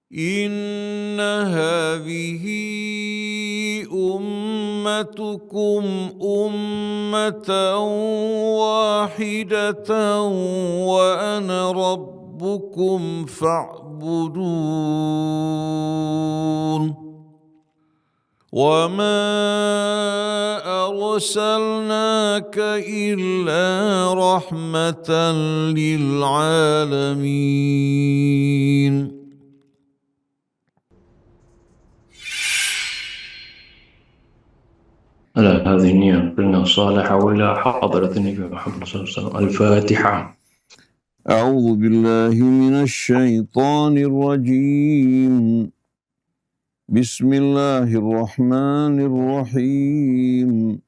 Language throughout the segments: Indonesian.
إن هذه أمتكم أمة واحدة وأنا ربكم فاعبدون وما أرسلناك إلا رحمة للعالمين. على هذه النية قلنا الصالحة وإلى حضرة النبي محمد صلى الله عليه وسلم. الفاتحة. أعوذ بالله من الشيطان الرجيم. بسم الله الرحمن الرحيم.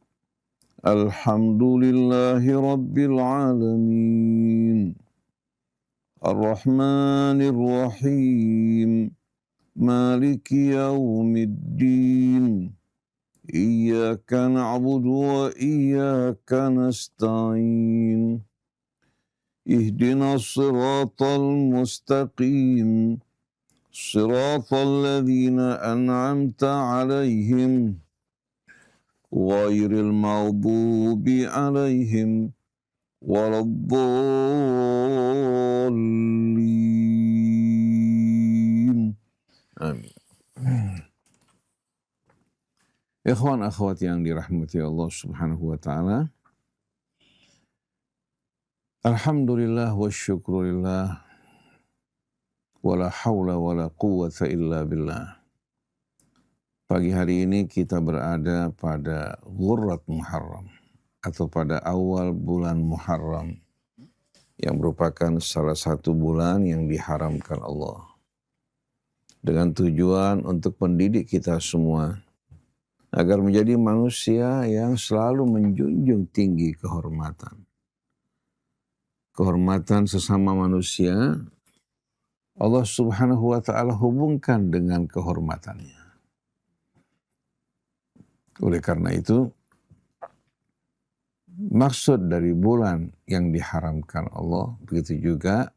الحمد لله رب العالمين الرحمن الرحيم مالك يوم الدين إياك نعبد وإياك نستعين اهدنا الصراط المستقيم صراط الذين أنعمت عليهم غير المغضوب عليهم ولا الضالين. Amin. Ikhwan akhwat yang dirahmati Allah Subhanahu wa taala. Alhamdulillah wa syukurillah wala haula wala quwwata illa billah. Pagi hari ini kita berada pada Ghurrat Muharram atau pada awal bulan Muharram yang merupakan salah satu bulan yang diharamkan Allah. Dengan tujuan untuk mendidik kita semua agar menjadi manusia yang selalu menjunjung tinggi kehormatan. Kehormatan sesama manusia, Allah Subhanahu wa ta'ala hubungkan dengan kehormatannya. Oleh karena itu, maksud dari bulan yang diharamkan Allah, begitu juga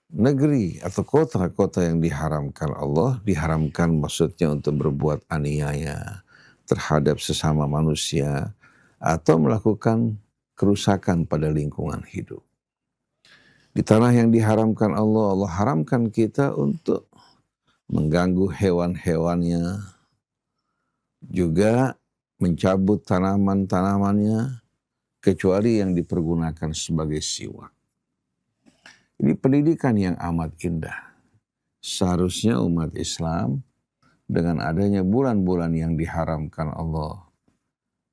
negeri atau kota-kota yang diharamkan Allah, diharamkan maksudnya untuk berbuat aniaya terhadap sesama manusia atau melakukan kerusakan pada lingkungan hidup. Di tanah yang diharamkan Allah, Allah haramkan kita untuk mengganggu hewan-hewannya, juga mencabut tanaman-tanamannya, kecuali yang dipergunakan sebagai siwak. Ini pendidikan yang amat indah. Seharusnya umat Islam dengan adanya bulan-bulan yang diharamkan Allah,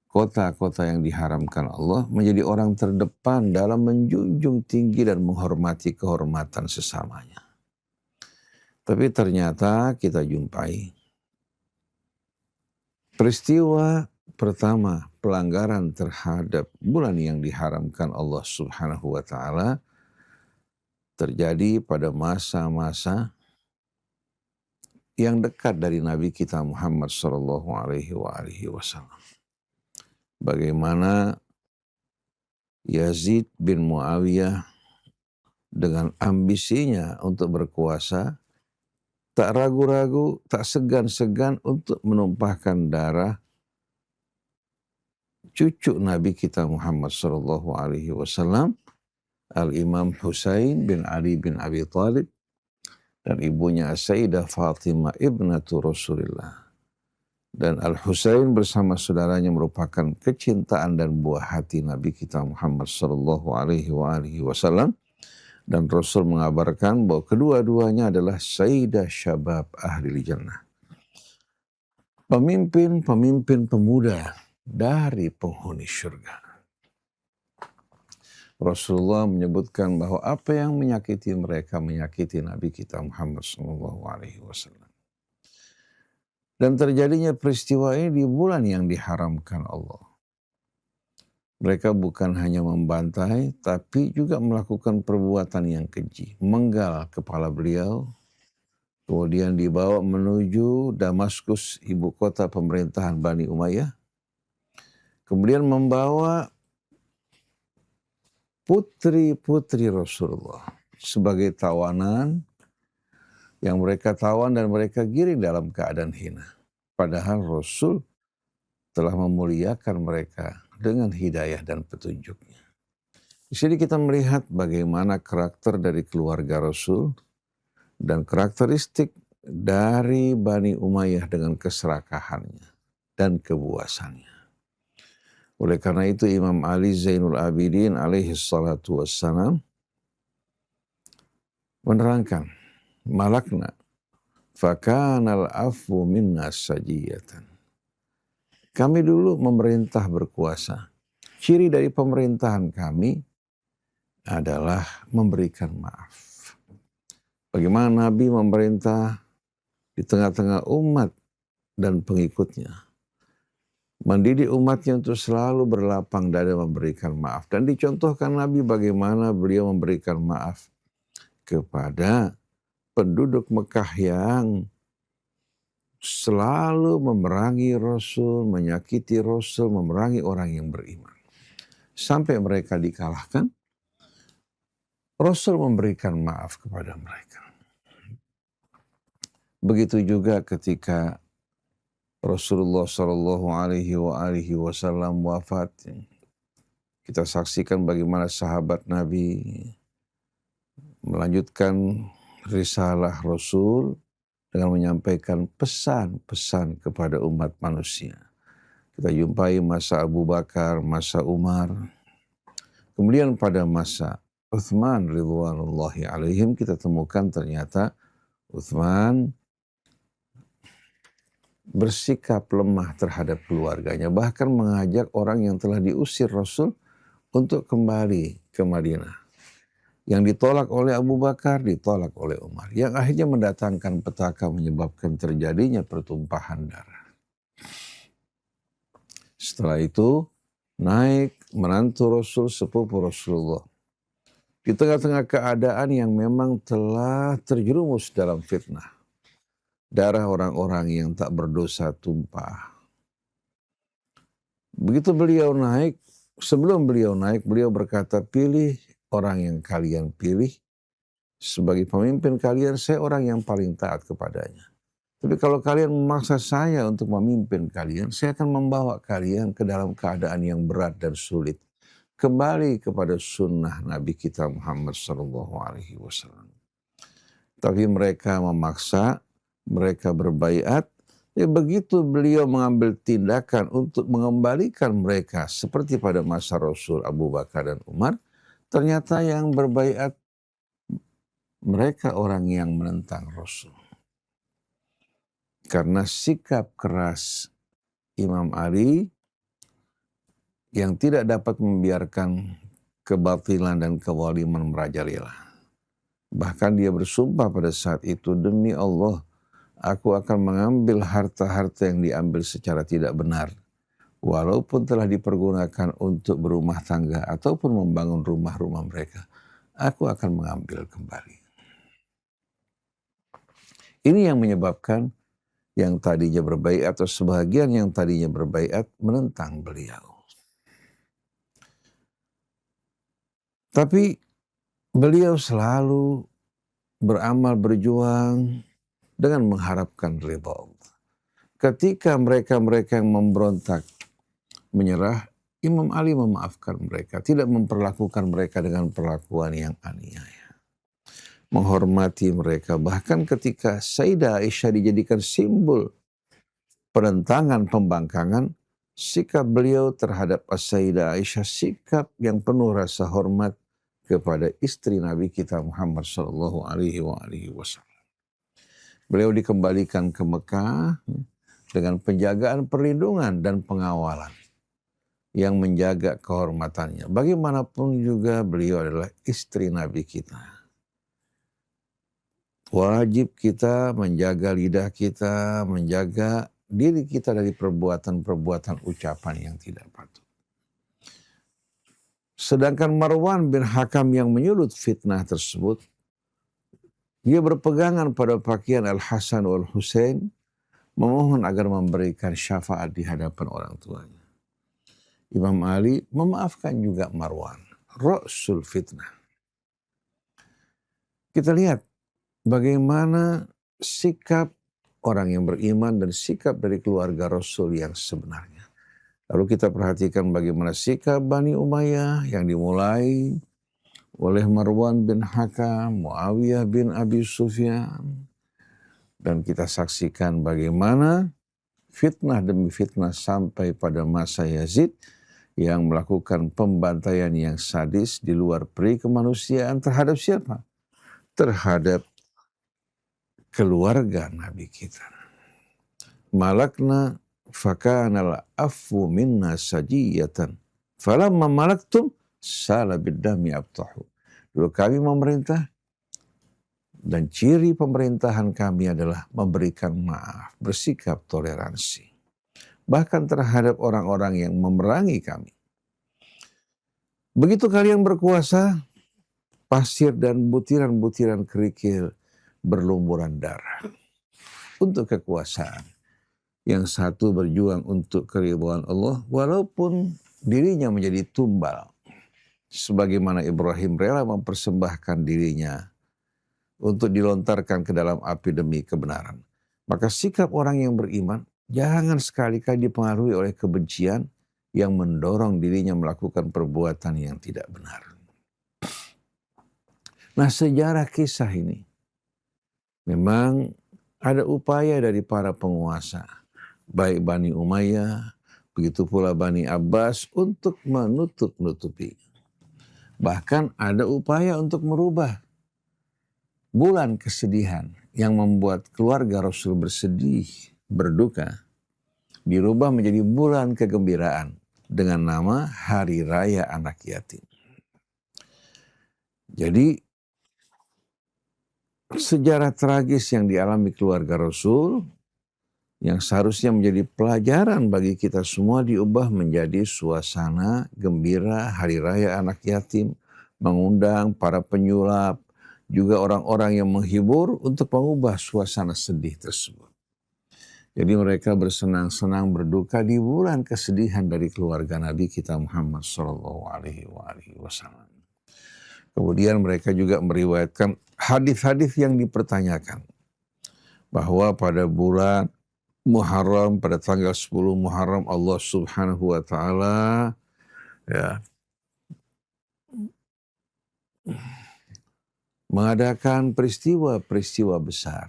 kota-kota yang diharamkan Allah, menjadi orang terdepan dalam menjunjung tinggi dan menghormati kehormatan sesamanya. Tapi ternyata kita jumpai peristiwa pertama pelanggaran terhadap bulan yang diharamkan Allah Subhanahu wa ta'ala terjadi pada masa-masa yang dekat dari Nabi kita Muhammad sallallahu alaihi wasallam. Bagaimana Yazid bin Muawiyah dengan ambisinya untuk berkuasa, tak ragu-ragu, tak segan-segan untuk menumpahkan darah cucu Nabi kita Muhammad sallallahu alaihi wasallam, Al-Imam Husain bin Ali bin Abi Thalib, dan ibunya Sayyidah Fatimah ibnatu Rasulillah. Dan Al-Husain bersama saudaranya merupakan kecintaan dan buah hati Nabi kita Muhammad sallallahu alaihi wasallam. Dan Rasul mengabarkan bahwa kedua-duanya adalah Sayyidah Syabab Ahlil Jannah. Pemimpin-pemimpin pemuda dari penghuni surga. Rasulullah menyebutkan bahwa apa yang menyakiti mereka menyakiti Nabi kita Muhammad SAW. Dan terjadinya peristiwa ini di bulan yang diharamkan Allah. Mereka bukan hanya membantai, tapi juga melakukan perbuatan yang keji. Menggal kepala beliau, kemudian dibawa menuju Damaskus, ibu kota pemerintahan Bani Umayyah. Kemudian membawa putri-putri Rasulullah sebagai tawanan yang mereka tawan dan mereka giring dalam keadaan hina. Padahal Rasul telah memuliakan mereka dengan hidayah dan petunjuknya. Di sini kita melihat bagaimana karakter dari keluarga Rasul dan karakteristik dari Bani Umayyah dengan keserakahannya dan kebuasannya. Oleh karena itu Imam Ali Zainul Abidin alaihi salatu wassalam menerangkan, malakna fakanal afu minna sajiyatan. Kami dulu memerintah berkuasa. Ciri dari pemerintahan kami adalah memberikan maaf. Bagaimana Nabi memerintah di tengah-tengah umat dan pengikutnya. Mendidik umatnya untuk selalu berlapang dada memberikan maaf. Dan dicontohkan Nabi bagaimana beliau memberikan maaf kepada penduduk Mekah yang selalu memerangi Rasul, menyakiti Rasul, memerangi orang yang beriman. Sampai mereka dikalahkan, Rasul memberikan maaf kepada mereka. Begitu juga ketika Rasulullah SAW wafat, kita saksikan bagaimana sahabat Nabi melanjutkan risalah Rasul dengan menyampaikan pesan-pesan kepada umat manusia. Kita jumpai masa Abu Bakar, masa Umar, kemudian pada masa Uthman ridwanullahi alaihim kita temukan ternyata Uthman bersikap lemah terhadap keluarganya, bahkan mengajak orang yang telah diusir Rasul untuk kembali ke Madinah. Yang ditolak oleh Abu Bakar, ditolak oleh Umar. Yang akhirnya mendatangkan petaka menyebabkan terjadinya pertumpahan darah. Setelah itu naik menantu Rasul, sepupu Rasulullah. Di tengah-tengah keadaan yang memang telah terjerumus dalam fitnah. Darah orang-orang yang tak berdosa tumpah. Begitu beliau naik, sebelum beliau naik, beliau berkata, pilih orang yang kalian pilih sebagai pemimpin kalian, saya orang yang paling taat kepadanya. Tapi kalau kalian memaksa saya untuk memimpin kalian, saya akan membawa kalian ke dalam keadaan yang berat dan sulit. Kembali kepada sunnah Nabi kita Muhammad SAW. Tapi mereka memaksa, mereka berbaiat. Ya begitu beliau mengambil tindakan untuk mengembalikan mereka seperti pada masa Rasul Abu Bakar dan Umar, ternyata yang berbaiat mereka orang yang menentang Rasul. Karena sikap keras Imam Ali yang tidak dapat membiarkan kebatilan dan kezaliman merajalela. Bahkan dia bersumpah pada saat itu, demi Allah, aku akan mengambil harta-harta yang diambil secara tidak benar. Walaupun telah dipergunakan untuk berumah tangga ataupun membangun rumah-rumah mereka, aku akan mengambil kembali. Ini yang menyebabkan yang tadinya berbaiat atau sebagian yang tadinya berbaiat menentang beliau. Tapi beliau selalu beramal berjuang dengan mengharapkan ridha Allah. Ketika mereka-mereka yang memberontak menyerah, Imam Ali memaafkan mereka, tidak memperlakukan mereka dengan perlakuan yang aniaya. Menghormati mereka, bahkan ketika Sayyidah Aisyah dijadikan simbol penentangan, pembangkangan, sikap beliau terhadap Sayyidah Aisyah, sikap yang penuh rasa hormat kepada istri Nabi kita Muhammad SAW. Beliau dikembalikan ke Mekah dengan penjagaan perlindungan dan pengawalan yang menjaga kehormatannya. Bagaimanapun juga beliau adalah istri Nabi kita. Wajib kita menjaga lidah kita, menjaga diri kita dari perbuatan-perbuatan ucapan yang tidak patut. Sedangkan Marwan bin Hakam yang menyulut fitnah tersebut, dia berpegangan pada pakaian Al-Hasan wal-Husain, memohon agar memberikan syafaat di hadapan orang tuanya. Imam Ali memaafkan juga Marwan, Rasul fitnah. Kita lihat bagaimana sikap orang yang beriman dan sikap dari keluarga Rasul yang sebenarnya. Lalu kita perhatikan bagaimana sikap Bani Umayyah yang dimulai oleh Marwan bin Hakam, Muawiyah bin Abi Sufyan. Dan kita saksikan bagaimana fitnah demi fitnah sampai pada masa Yazid yang melakukan pembantaian yang sadis di luar peri kemanusiaan terhadap siapa? Terhadap keluarga Nabi kita. Malakna fakanal afu minna sajiyatan. Falamma malaktum sala biddami abtahu. Dulu kami memerintah dan ciri pemerintahan kami adalah memberikan maaf, bersikap toleransi. Bahkan terhadap orang-orang yang memerangi kami. Begitu kalian berkuasa, pasir dan butiran-butiran kerikil berlumuran darah untuk kekuasaan. Yang satu berjuang untuk keridhaan Allah walaupun dirinya menjadi tumbal. Sebagaimana Ibrahim rela mempersembahkan dirinya untuk dilontarkan ke dalam api demi kebenaran. Maka sikap orang yang beriman jangan sekali-kali dipengaruhi oleh kebencian yang mendorong dirinya melakukan perbuatan yang tidak benar. Nah, sejarah kisah ini memang ada upaya dari para penguasa, baik Bani Umayyah, begitu pula Bani Abbas untuk menutup-nutupi. Bahkan ada upaya untuk merubah bulan kesedihan yang membuat keluarga Rasul bersedih, berduka, dirubah menjadi bulan kegembiraan dengan nama Hari Raya Anak Yatim. Jadi sejarah tragis yang dialami keluarga Rasul yang seharusnya menjadi pelajaran bagi kita semua diubah menjadi suasana gembira Hari Raya Anak Yatim, mengundang para penyulap, juga orang-orang yang menghibur untuk mengubah suasana sedih tersebut. Jadi mereka bersenang-senang berduka di bulan kesedihan dari keluarga Nabi kita Muhammad SAW. Kemudian mereka juga meriwayatkan hadis-hadis yang dipertanyakan bahwa pada bulan Muharram, pada tanggal 10 Muharram, Allah Subhanahu wa Ta'ala mengadakan peristiwa-peristiwa besar,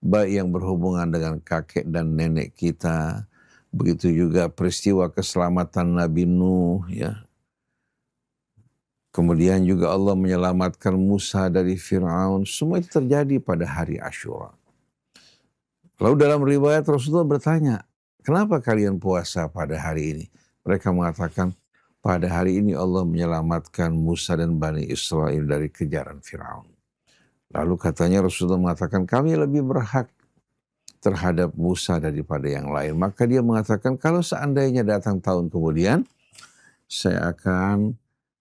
baik yang berhubungan dengan kakek dan nenek kita, begitu juga peristiwa keselamatan Nabi Nuh, Kemudian juga Allah menyelamatkan Musa dari Fir'aun. Semua itu terjadi pada hari Asyura. Lalu dalam riwayat Rasulullah bertanya, kenapa kalian puasa pada hari ini? Mereka mengatakan, pada hari ini Allah menyelamatkan Musa dan Bani Israel dari kejaran Fir'aun. Lalu katanya Rasulullah mengatakan, kami lebih berhak terhadap Musa daripada yang lain. Maka dia mengatakan, kalau seandainya datang tahun kemudian, saya akan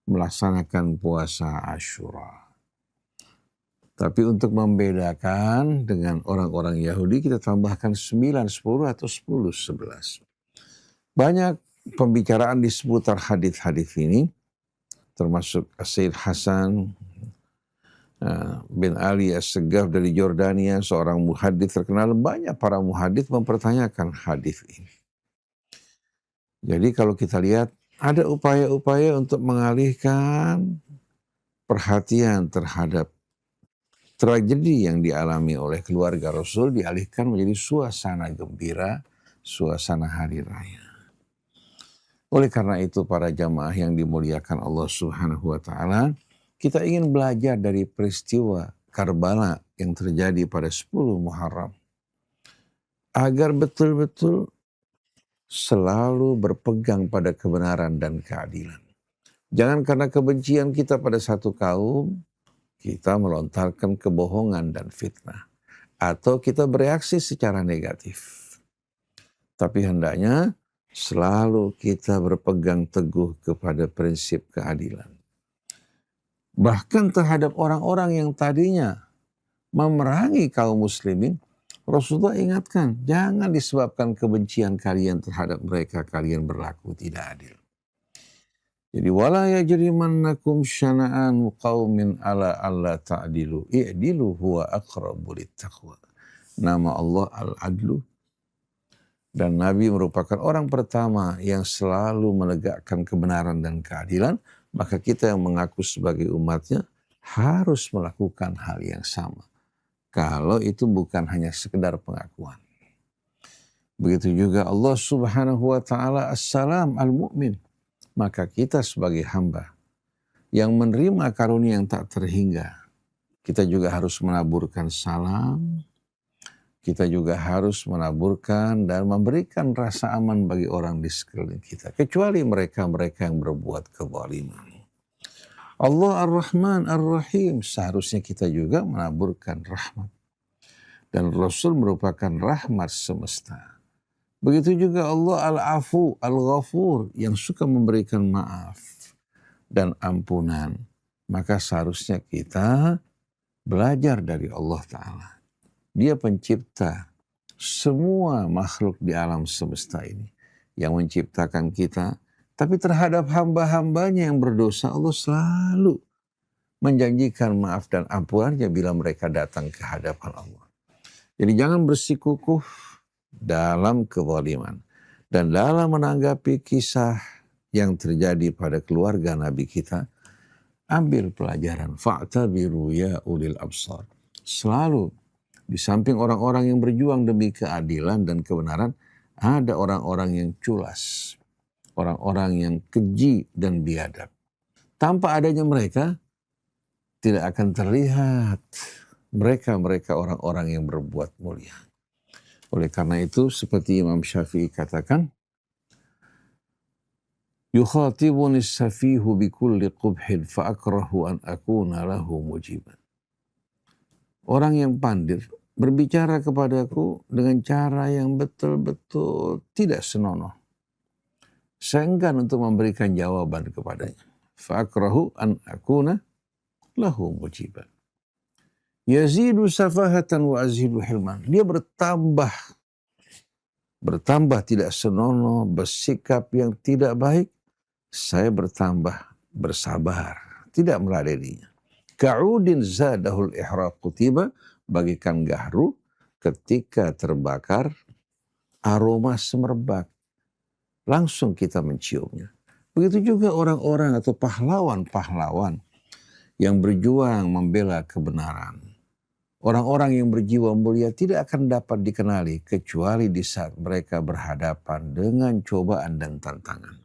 melaksanakan puasa Asyura. Tapi untuk membedakan dengan orang-orang Yahudi, kita tambahkan 9, 10 atau 10, 11. Banyak pembicaraan di seputar hadis-hadis ini, termasuk Sayyid Hasan bin Ali As-Segaf dari Jordania, seorang muhadits terkenal. Banyak para muhadits mempertanyakan hadis ini. Jadi kalau kita lihat, ada upaya-upaya untuk mengalihkan perhatian terhadap tragedi yang dialami oleh keluarga Rasul, dialihkan menjadi suasana gembira, suasana hari raya. Oleh karena itu para jamaah yang dimuliakan Allah Subhanahu wa Ta'ala, kita ingin belajar dari peristiwa Karbala yang terjadi pada 10 Muharram, agar betul-betul selalu berpegang pada kebenaran dan keadilan. Jangan karena kebencian kita pada satu kaum, kita melontarkan kebohongan dan fitnah, atau kita bereaksi secara negatif. Tapi hendaknya selalu kita berpegang teguh kepada prinsip keadilan. Bahkan terhadap orang-orang yang tadinya memerangi kaum muslimin, Rasulullah ingatkan, jangan disebabkan kebencian kalian terhadap mereka, kalian berlaku tidak adil. Jadi wala yajrimannakum syana'an qaumin ala alla ta'dilu i'dilu huwa aqrabu littaqwa. Nama Allah Al-Adlu, dan Nabi merupakan orang pertama yang selalu menegakkan kebenaran dan keadilan, maka kita yang mengaku sebagai umatnya harus melakukan hal yang sama. Kalau itu bukan hanya sekedar pengakuan. Begitu juga Allah Subhanahu wa taala As-Salam Al-Mu'min. Maka kita sebagai hamba yang menerima karunia yang tak terhingga, kita juga harus menaburkan salam, kita juga harus menaburkan dan memberikan rasa aman bagi orang di sekeliling kita, kecuali mereka-mereka yang berbuat kezaliman. Allah Ar-Rahman Ar-Rahim, seharusnya kita juga menaburkan rahmat. Dan Rasul merupakan rahmat semesta. Begitu juga Allah Al-Afu Al-Ghafur, yang suka memberikan maaf dan ampunan. Maka seharusnya kita belajar dari Allah Ta'ala. Dia pencipta semua makhluk di alam semesta ini, yang menciptakan kita. Tapi terhadap hamba-hambanya yang berdosa, Allah selalu menjanjikan maaf dan ampunannya bila mereka datang ke hadapan Allah. Jadi jangan bersikukuh dalam kezaliman. Dan dalam menanggapi kisah yang terjadi pada keluarga Nabi kita, ambil pelajaran. Fa'tabiru ya ulil absar. Selalu di samping orang-orang yang berjuang demi keadilan dan kebenaran, ada orang-orang yang culas, orang-orang yang keji dan biadab. Tanpa adanya mereka, tidak akan terlihat mereka orang-orang yang berbuat mulia. Oleh karena itu, seperti Imam Syafi'i katakan, yukhatibuni safihu bikulli qubhin fa'akrahu an akuna lahu mujiban. Orang yang pandir berbicara kepadaku dengan cara yang betul-betul tidak senonoh. Saya enggan untuk memberikan jawaban kepadanya. Fa'akrahu an akuna lahu mujiban. Yazidu safahatan wa azidu hilman. Dia bertambah tidak senonoh, bersikap yang tidak baik. Saya bertambah bersabar, tidak meladeninya. Ka'udin zadahul ihraqu tiba, bagikan gahru ketika terbakar, aroma semerbak. Langsung kita menciumnya. Begitu juga orang-orang atau pahlawan-pahlawan yang berjuang membela kebenaran. Orang-orang yang berjiwa mulia tidak akan dapat dikenali kecuali di saat mereka berhadapan dengan cobaan dan tantangan.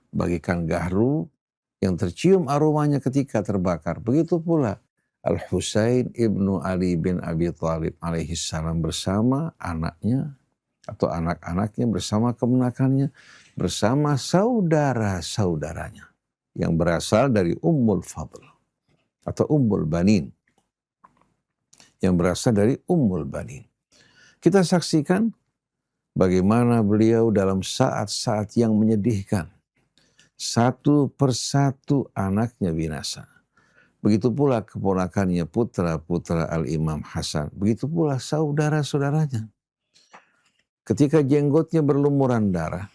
Bagikan gahru yang tercium aromanya ketika terbakar. Begitu pula Al-Husain ibnu Ali bin Abi Thalib alaihissalam bersama anaknya atau anak-anaknya, bersama kemenakannya, bersama saudara-saudaranya yang berasal dari Ummul Fadl atau Ummul Banin, yang berasal dari Ummul Banin. Kita saksikan bagaimana beliau dalam saat-saat yang menyedihkan, satu persatu anaknya binasa. Begitu pula keponakannya, putra-putra Al-Imam Hasan. Begitu pula saudara-saudaranya. Ketika jenggotnya berlumuran darah,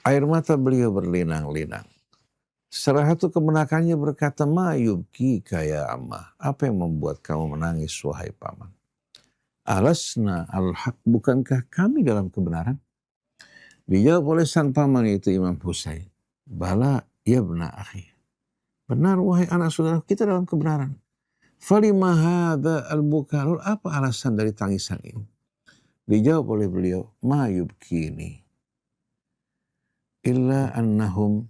air mata beliau berlinang-linang. Salah satu kemenakannya berkata, ma yubki kaya amma. Apa yang membuat kamu menangis, wahai paman? Alasna al-haq, bukankah kami dalam kebenaran? Dijawab oleh sang paman, itu Imam Husain. Bala yabna akhi. Benar wahai anak saudara, kita dalam kebenaran. Falima hadha al-buka. Apa alasan dari tangisan ini? Dijawab oleh beliau, ma yubkini illa annahum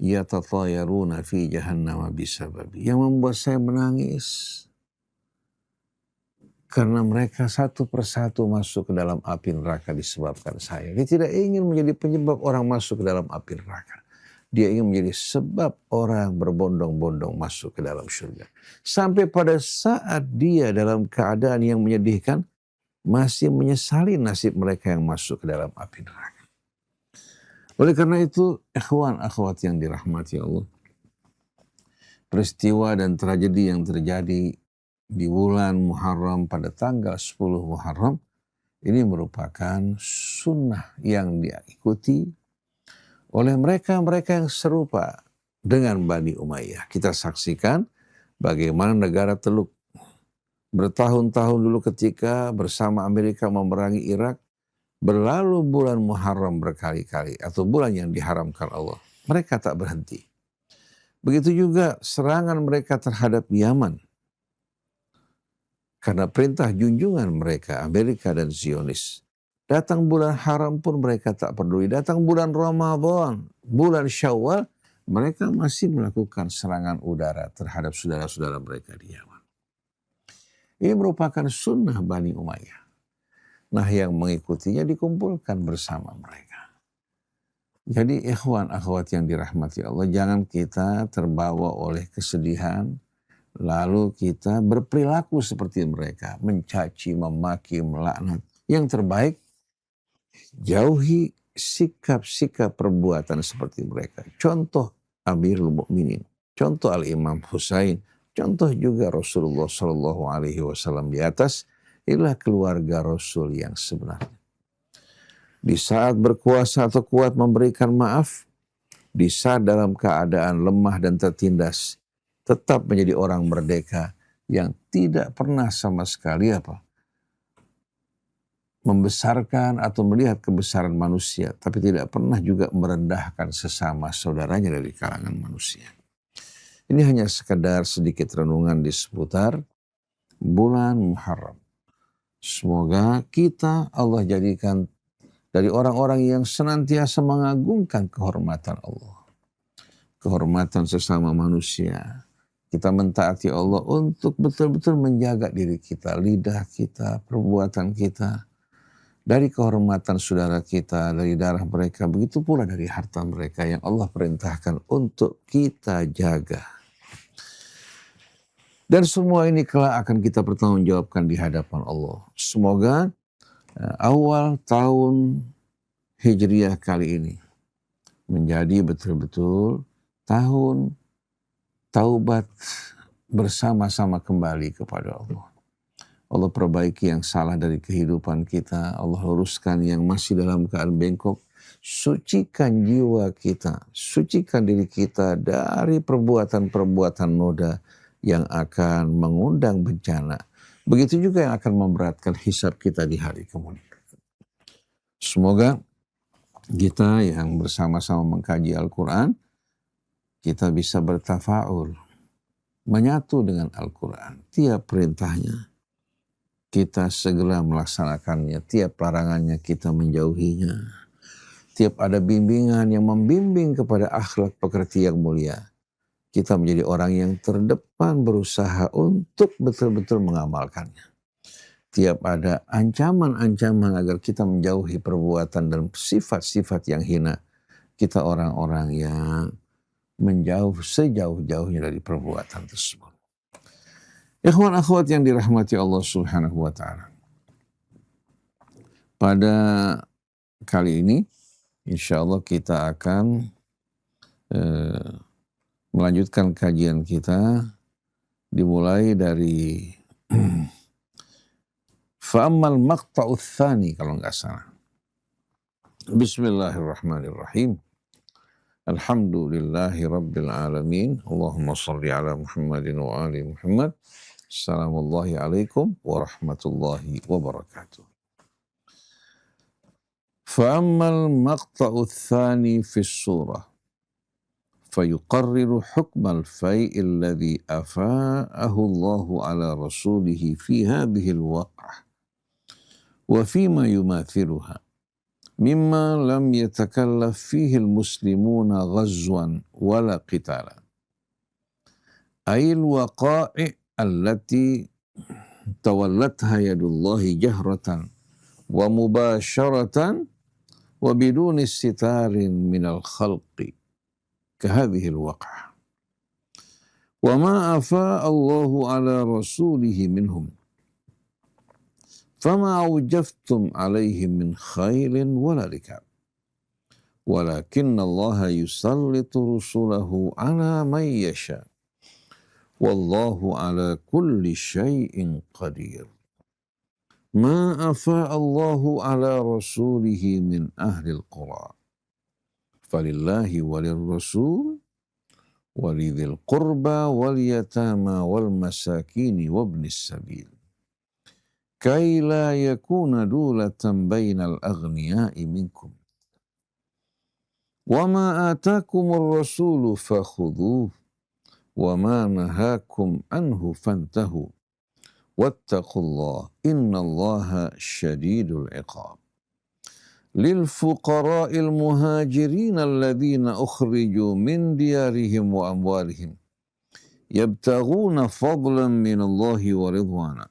yatatayaruna fi jahannam bisababi. Yang membuat saya menangis karena mereka satu persatu masuk ke dalam api neraka disebabkan saya. Dia tidak ingin menjadi penyebab orang masuk ke dalam api neraka. Dia ingin menjadi sebab orang berbondong-bondong masuk ke dalam surga. Sampai pada saat dia dalam keadaan yang menyedihkan, masih menyesali nasib mereka yang masuk ke dalam api neraka. Oleh karena itu, ikhwan akhwat yang dirahmati Allah, peristiwa dan tragedi yang terjadi di bulan Muharram pada tanggal 10 Muharram Ini merupakan sunnah yang diikuti oleh mereka-mereka yang serupa dengan Bani Umayyah. Kita saksikan bagaimana negara Teluk bertahun-tahun dulu ketika bersama Amerika memerangi Irak, berlalu bulan Muharram berkali-kali atau bulan yang diharamkan Allah. Mereka tak berhenti. Begitu juga serangan mereka terhadap Yaman. Karena perintah junjungan mereka, Amerika dan Zionis. Datang bulan haram pun mereka tak peduli. Datang bulan Ramadan, bulan Syawal, mereka masih melakukan serangan udara terhadap saudara-saudara mereka di Yaman. Ini merupakan sunnah Bani Umayyah. Nah, yang mengikutinya dikumpulkan bersama mereka. Jadi ikhwan akhwat yang dirahmati Allah, jangan kita terbawa oleh kesedihan, lalu kita berperilaku seperti mereka, mencaci, memaki, melaknat. Yang terbaik, jauhi sikap-sikap perbuatan seperti mereka. Contoh Amirul Mukminin, contoh Al-Imam Husain, contoh juga Rasulullah SAW di atas, inilah keluarga Rasul yang sebenarnya. Di saat berkuasa atau kuat memberikan maaf, di saat dalam keadaan lemah dan tertindas, tetap menjadi orang merdeka yang tidak pernah sama sekali membesarkan atau melihat kebesaran manusia, tapi tidak pernah juga merendahkan sesama saudaranya dari kalangan manusia. Ini hanya sekedar sedikit renungan di seputar bulan Muharram. Semoga kita Allah jadikan dari orang-orang yang senantiasa mengagungkan kehormatan Allah, kehormatan sesama manusia. Kita mentaati Allah untuk betul-betul menjaga diri kita, lidah kita, perbuatan kita, dari kehormatan saudara kita, dari darah mereka, begitu pula dari harta mereka yang Allah perintahkan untuk kita jaga. Dan semua ini kelak akan kita pertanggungjawabkan di hadapan Allah. Semoga awal tahun Hijriah kali ini menjadi betul-betul tahun taubat bersama-sama kembali kepada Allah. Allah perbaiki yang salah dari kehidupan kita. Allah luruskan yang masih dalam keadaan bengkok. Sucikan jiwa kita. Sucikan diri kita dari perbuatan-perbuatan noda yang akan mengundang bencana. Begitu juga yang akan memberatkan hisab kita di hari kemudian. Semoga kita yang bersama-sama mengkaji Al-Quran, kita bisa bertafaul, menyatu dengan Al-Quran. Tiap perintahnya kita segera melaksanakannya, tiap larangannya kita menjauhinya. Tiap ada bimbingan yang membimbing kepada akhlak pekerti yang mulia, kita menjadi orang yang terdepan berusaha untuk betul-betul mengamalkannya. Tiap ada ancaman-ancaman agar kita menjauhi perbuatan dan sifat-sifat yang hina, kita orang-orang yang menjauh sejauh-jauhnya dari perbuatan tersebut. Ikhwan akhwat yang dirahmati Allah Subhanahu wa ta'ala. Pada kali ini, insya Allah kita akan melanjutkan kajian kita dimulai dari fa'ammal maqta'u tsani kalau nggak salah. Bismillahirrahmanirrahim. Alhamdulillahi rabbil alamin. Allahumma salli ala Muhammadin wa ali Muhammad. Assalamualaikum warahmatullahi wabarakatuh. Fa'ammal maqta'u tsani fi surah فيقرر حكم الفيء الذي أفاءه الله على رسوله في هذه الوقعة وفيما يماثلها مما لم يتكلف فيه المسلمون غزوا ولا قتالا، أي الوقائع التي تولتها يد الله جهرة ومباشرة وبدون استتار من الخلق كهذه الوقعة، وما أفاء الله على رسوله منهم فما أوجفتم عليهم من خيل ولا ركاب، ولكن الله يسلط رسله على من يشاء والله على كل شيء قدير. Ma afa'allahu ala rasulihi min ahlil qura. Falillahi walil rasul walidhil qurba wal yatama wal masakini wabnis sabil. Kai la yakuna dulatan bainal aghniyai minkum. Wa ma atakumur rasulu fakhudhuh wa ma nahakum anhu fantahu. Wattaqullah innallaha syadidul iqab. Lil fuqara'il muhajirin alladhina ukhriju min diyarihim wa amwalihim yabtaghuna fadlan minallahi wa ridwana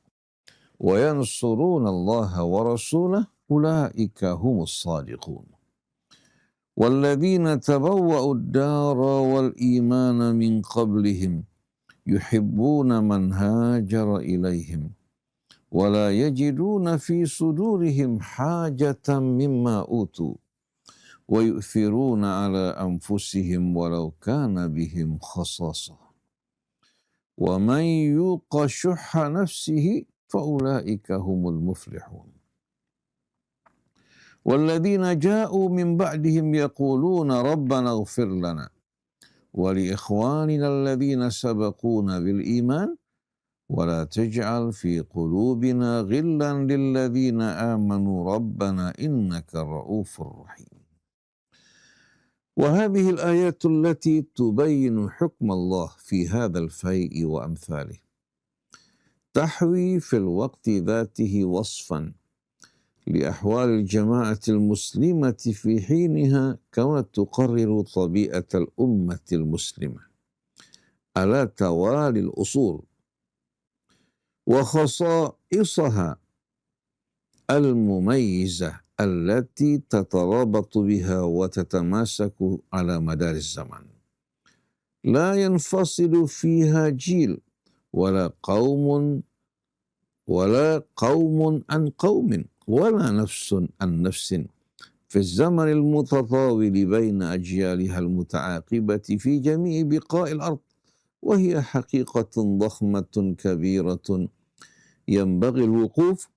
wa yansuruna allaha wa rasulahu ulaika humus sadiqun. Walladhina tabawwa'u ad-dara wal imana min qablihim yuhibbuna man hajara ilaihim wala yajiduna fi sudurihim hajatan mimma utu wa yu'thiruna ala anfusihim walau kana bihim khasasah wa man yuqa syuhha nafsihi faulaika humul muflihun. Walladzina ja'u min ba'dihim yaquluna rabbana ighfir lana ولإخواننا الذين سبقونا بالإيمان ولا تجعل في قلوبنا غلا للذين آمنوا ربنا إنك رؤوف رحيم. وهذه الآيات التي تبين حكم الله في هذا الفيء وأمثاله تحوي في الوقت ذاته وصفا لأحوال الجماعة المسلمة في حينها كما تقرر طبيعة الأمة المسلمة على توالي الأصول وخصائصها المميزة التي تترابط بها وتتماسك على مدار الزمن. لا ينفصل فيها جيل ولا قوم عن قوم ولا نفس عن نفس في الزمن المتطاول بين أجيالها المتعاقبة في جميع بقاع الأرض، وهي حقيقة ضخمة كبيرة ينبغي الوقوف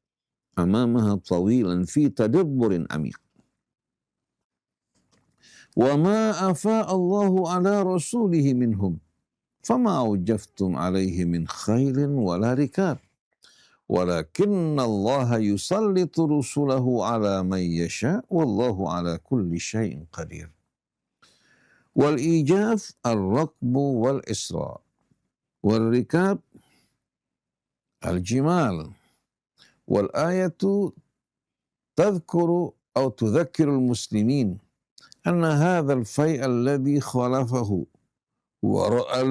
أمامها طويلا في تدبر عميق. وما أفاء الله على رسوله منهم فما أوجفتم عليه من خيل ولا ركاب ولكن الله يسلط رسله على من يشاء والله على كل شيء قدير. والإيجاف الركب والإسراء والركاب الجمال. والآية تذكر أو تذكر المسلمين أن هذا الفيء الذي خلفه وراء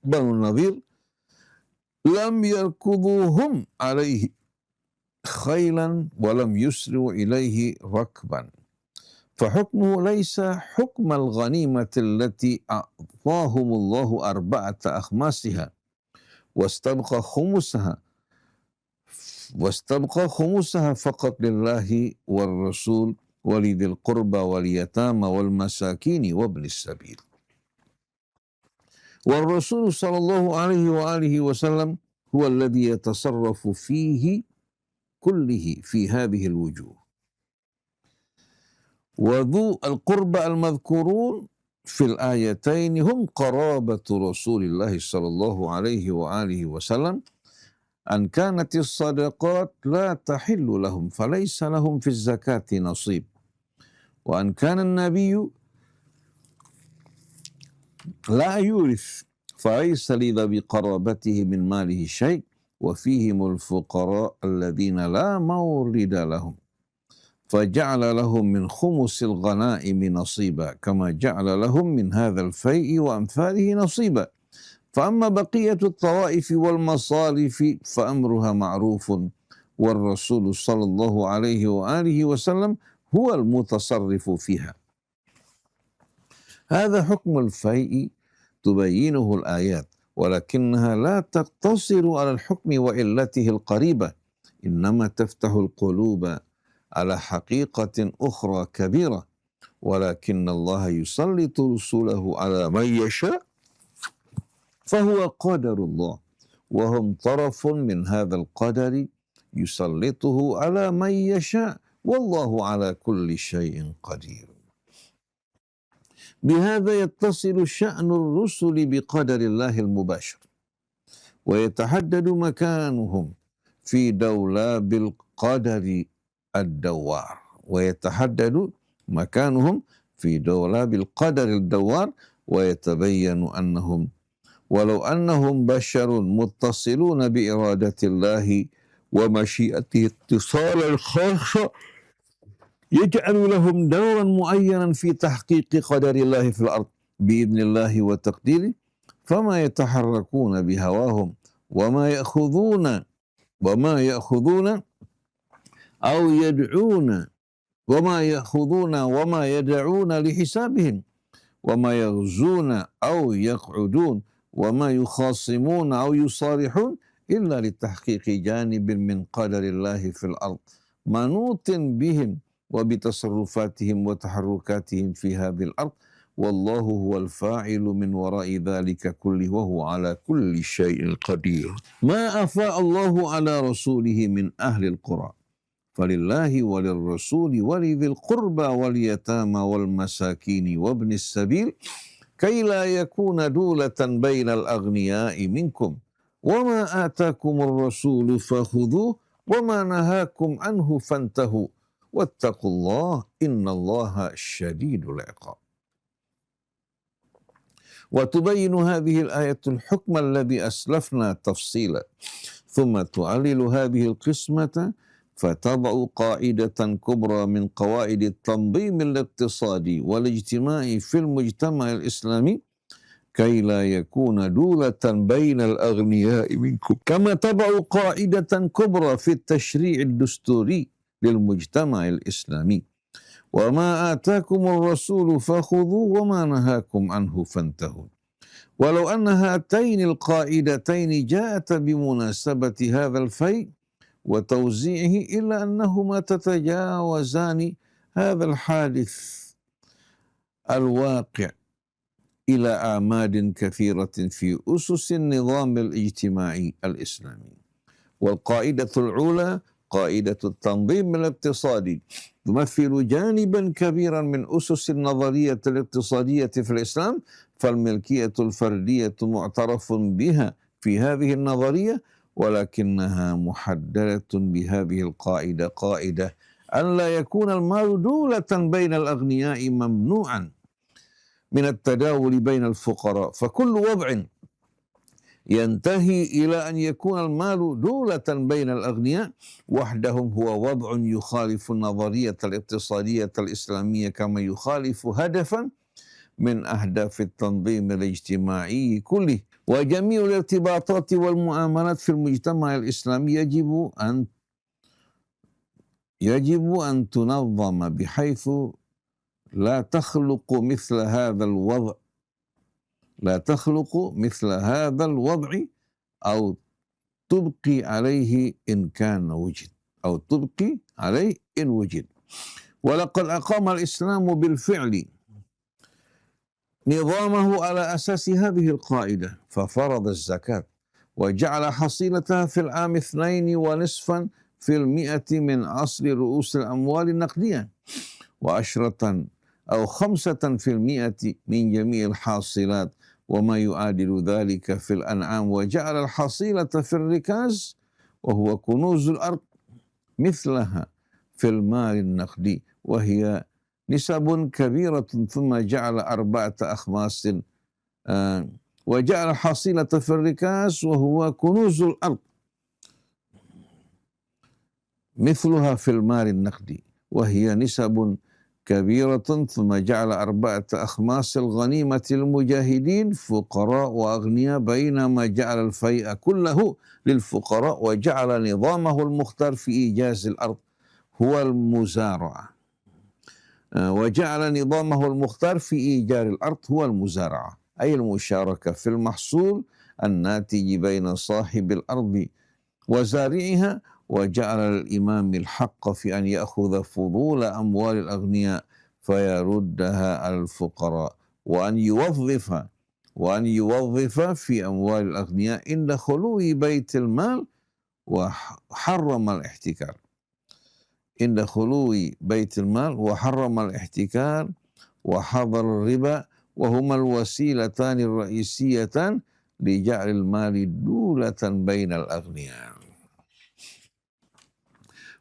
بنو النضير لم يركضوهم عليه خيلا ولم يسروا إليه ركبا، فحكمه ليس حكم الغنيمة التي أعطاهم الله 4 أخماسها واستبقى خمسها فقط لله والرسول ولذي القربى واليتامى والمساكين وابن السبيل. والرسول صلى الله عليه وآله وسلم هو الذي يتصرف فيه كله في هذه الوجوه. وذو القربى المذكورون في الآيتين هم قرابة رسول الله صلى الله عليه وآله وسلم، أن كانت الصدقات لا تحل لهم فليس لهم في الزكاة نصيب، وأن كان النبي لا يورث فليس لذوي قرابته من ماله شيء، وفيهم الفقراء الذين لا مورد لهم فجعل لهم من خمس الغنائم نصيبا كما جعل لهم من هذا الفيء وأمثاله نصيبا. فأما بقية الطوائف والمصارف فأمرها معروف، والرسول صلى الله عليه وآله وسلم هو المتصرف فيها. هذا حكم الفيء تبينه الآيات، ولكنها لا تقتصر على الحكم وعلته القريبة، إنما تفتح القلوب على حقيقة أخرى كبيرة، ولكن الله يسلط رسوله على من يشاء فهو قدر الله، وهم طرف من هذا القدر يسلطه على من يشاء والله على كل شيء قدير. بهذا يتصل شأن الرسل بقدر الله المباشر، ويتحدد مكانهم في دولاب القدر الدوار، ويتحدد مكانهم في دولاب القدر الدوار، ويتبين أنهم ولو أنهم بشر متصلون بإرادة الله ومشيئته اتصالا خاصا يجعل لهم دورا معينا في تحقيق قدر الله في الأرض بإذن الله وتقديره، فما يتحركون بهواهم وما يأخذون أو يدعون وما يدعون لحسابهم، وما يغزون أو يقعدون، وما يخاصمون أو يصارحون إلا لتحقيق جانب من قدر الله في الأرض منوط بهم وبتصرفاتهم وتحركاتهم في هذه الأرض، والله هو الفاعل من وراء ذلك كله وهو على كل شيء قدير. ما أفاء الله على رسوله من أهل القرى فلله وللرسول ولذي القربى واليتامى والمساكين وابن السبيل كي لا يكون دولة بين الأغنياء منكم وما آتاكم الرسول فخذوه وما نهاكم عنه فانتهوا واتقوا الله إن الله شديد العقاب. وتبين هذه الآية الحكم الذي أسلفنا تفصيلا، ثم تعلل هذه القسمة فتضع قاعدة كبرى من قواعد التنظيم الاقتصادي والاجتماعي في المجتمع الإسلامي كي لا يكون دولة بين الأغنياء منكم، كما تضع قاعدة كبرى في التشريع الدستوري للمجتمع الإسلامي: وما آتاكم الرسول فخذوه وما نهاكم عنه فانتهوا. ولو أن هاتين القاعدتين جاءت بمناسبة هذا الفيء وتوزيعه إلا أنهما تتجاوزان هذا الحادث الواقع إلى أعماد كثيرة في أسس النظام الاجتماعي الإسلامي. والقاعدة الأولى قاعدة التنظيم الاقتصادي تمثل جانبا كبيرا من أسس النظرية الاقتصادية في الإسلام، فالملكية الفردية معترف بها في هذه النظرية، ولكنها محددة بهذه القاعدة قاعدة أن لا يكون المال دولة بين الأغنياء ممنوعا من التداول بين الفقراء، فكل وضع ينتهي إلى أن يكون المال دولة بين الأغنياء وحدهم هو وضع يخالف النظرية الاقتصادية الإسلامية كما يخالف هدفا من أهداف التنظيم الاجتماعي كله. وجميع الارتباطات والمعاملات في المجتمع الإسلامي يجب أن تنظم بحيث لا تخلق مثل هذا الوضع أو تبقي عليه إن كان وجد أو تبقي عليه إن وجد. ولقد أقام الإسلام بالفعل نظامه على أساس هذه القاعدة، ففرض الزكاة وجعل حصيلتها في العام 2.5% من أصل رؤوس الأموال النقدية، و10 أو 5% من جميع الحاصلات وما يعادل ذلك في الأنعام، وجعل الحصيلة في الركاز وهو كنوز الأرض مثلها في المال النقدي وهي نسب كبيرة، ثم جعل 4 أخماس وجعل الحصيلة في الركاز وهو كنوز الأرض مثلها في المال النقدي وهي نسب كبيرة، ثم جعل 4 أخماس الغنيمة المجاهدين فقراء وأغنياء، بينما جعل الفيء كله للفقراء، وجعل نظامه المختار في إيجاز الأرض هو المزارعة، وجعل نظامه المختار في إيجار الأرض هو المزارعة، أي المشاركة في المحصول الناتج بين صاحب الأرض وزارعها، وجعل للإمام الحق في أن يأخذ فضول أموال الأغنياء فيردها على الفقراء، وأن يوظف في أموال الأغنياء عند خلو بيت المال wa harrama al-ihtikar. Inda khului baitul mal wa harrama al-ihtikar wa hadar riba wa huma al-wasilatani ar-ra'isiyatan li ja'lil mali dulatan bainal aghniya.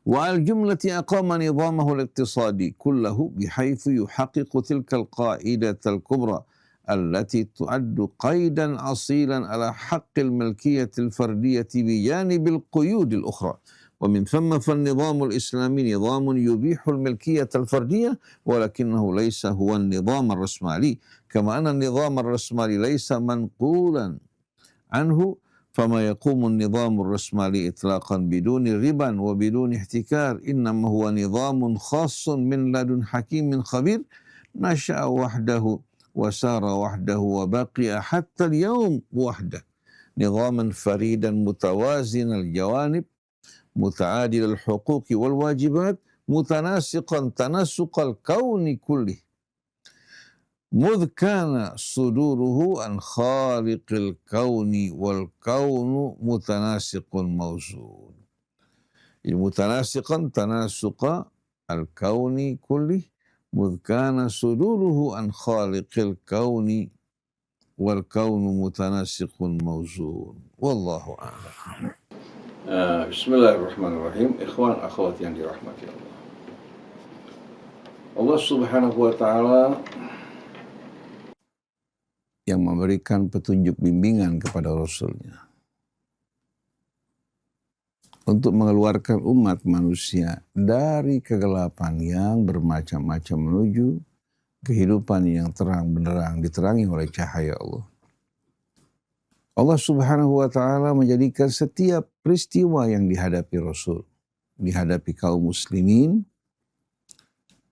وعلى الجملة أقام نظامه الاقتصادي كله بحيث يحقق تلك القاعدة الكبرى التي تعد قيدا أصيلا على حق الملكية الفردية بجانب القيود الأخرى. ومن ثم فالنظام الإسلامي نظام يبيح الملكية الفردية ولكنه ليس هو النظام الرأسمالي، كما أن النظام الرأسمالي ليس منقولا عنه، فما يقوم النظام الرأسمالي إطلاقا بدون ربا وبدون احتكار إنما هو نظام خاص من لدن حكيم خبير نشأ وحده وسار وحده وبقي حتى اليوم وحده، نظاما فريدا متوازن الجوانب متعادل الحقوق والواجبات متناسقا تناسق الكون كله، مذ كان صدوره عن خالق الكون والكون متناسق موزون. متناسقا تناسق الكون كله مذ كان صدوره عن خالق الكون والكون متناسق موزون. والله أعلم. Bismillahirrahmanirrahim. Ikhwan akhwat yang dirahmati Allah. Allah Subhanahu wa taala yang memberikan petunjuk bimbingan kepada Rasulnya untuk mengeluarkan umat manusia dari kegelapan yang bermacam-macam menuju kehidupan yang terang benderang diterangi oleh cahaya Allah. Allah Subhanahu wa taala menjadikan setiap peristiwa yang dihadapi Rasul, dihadapi kaum muslimin,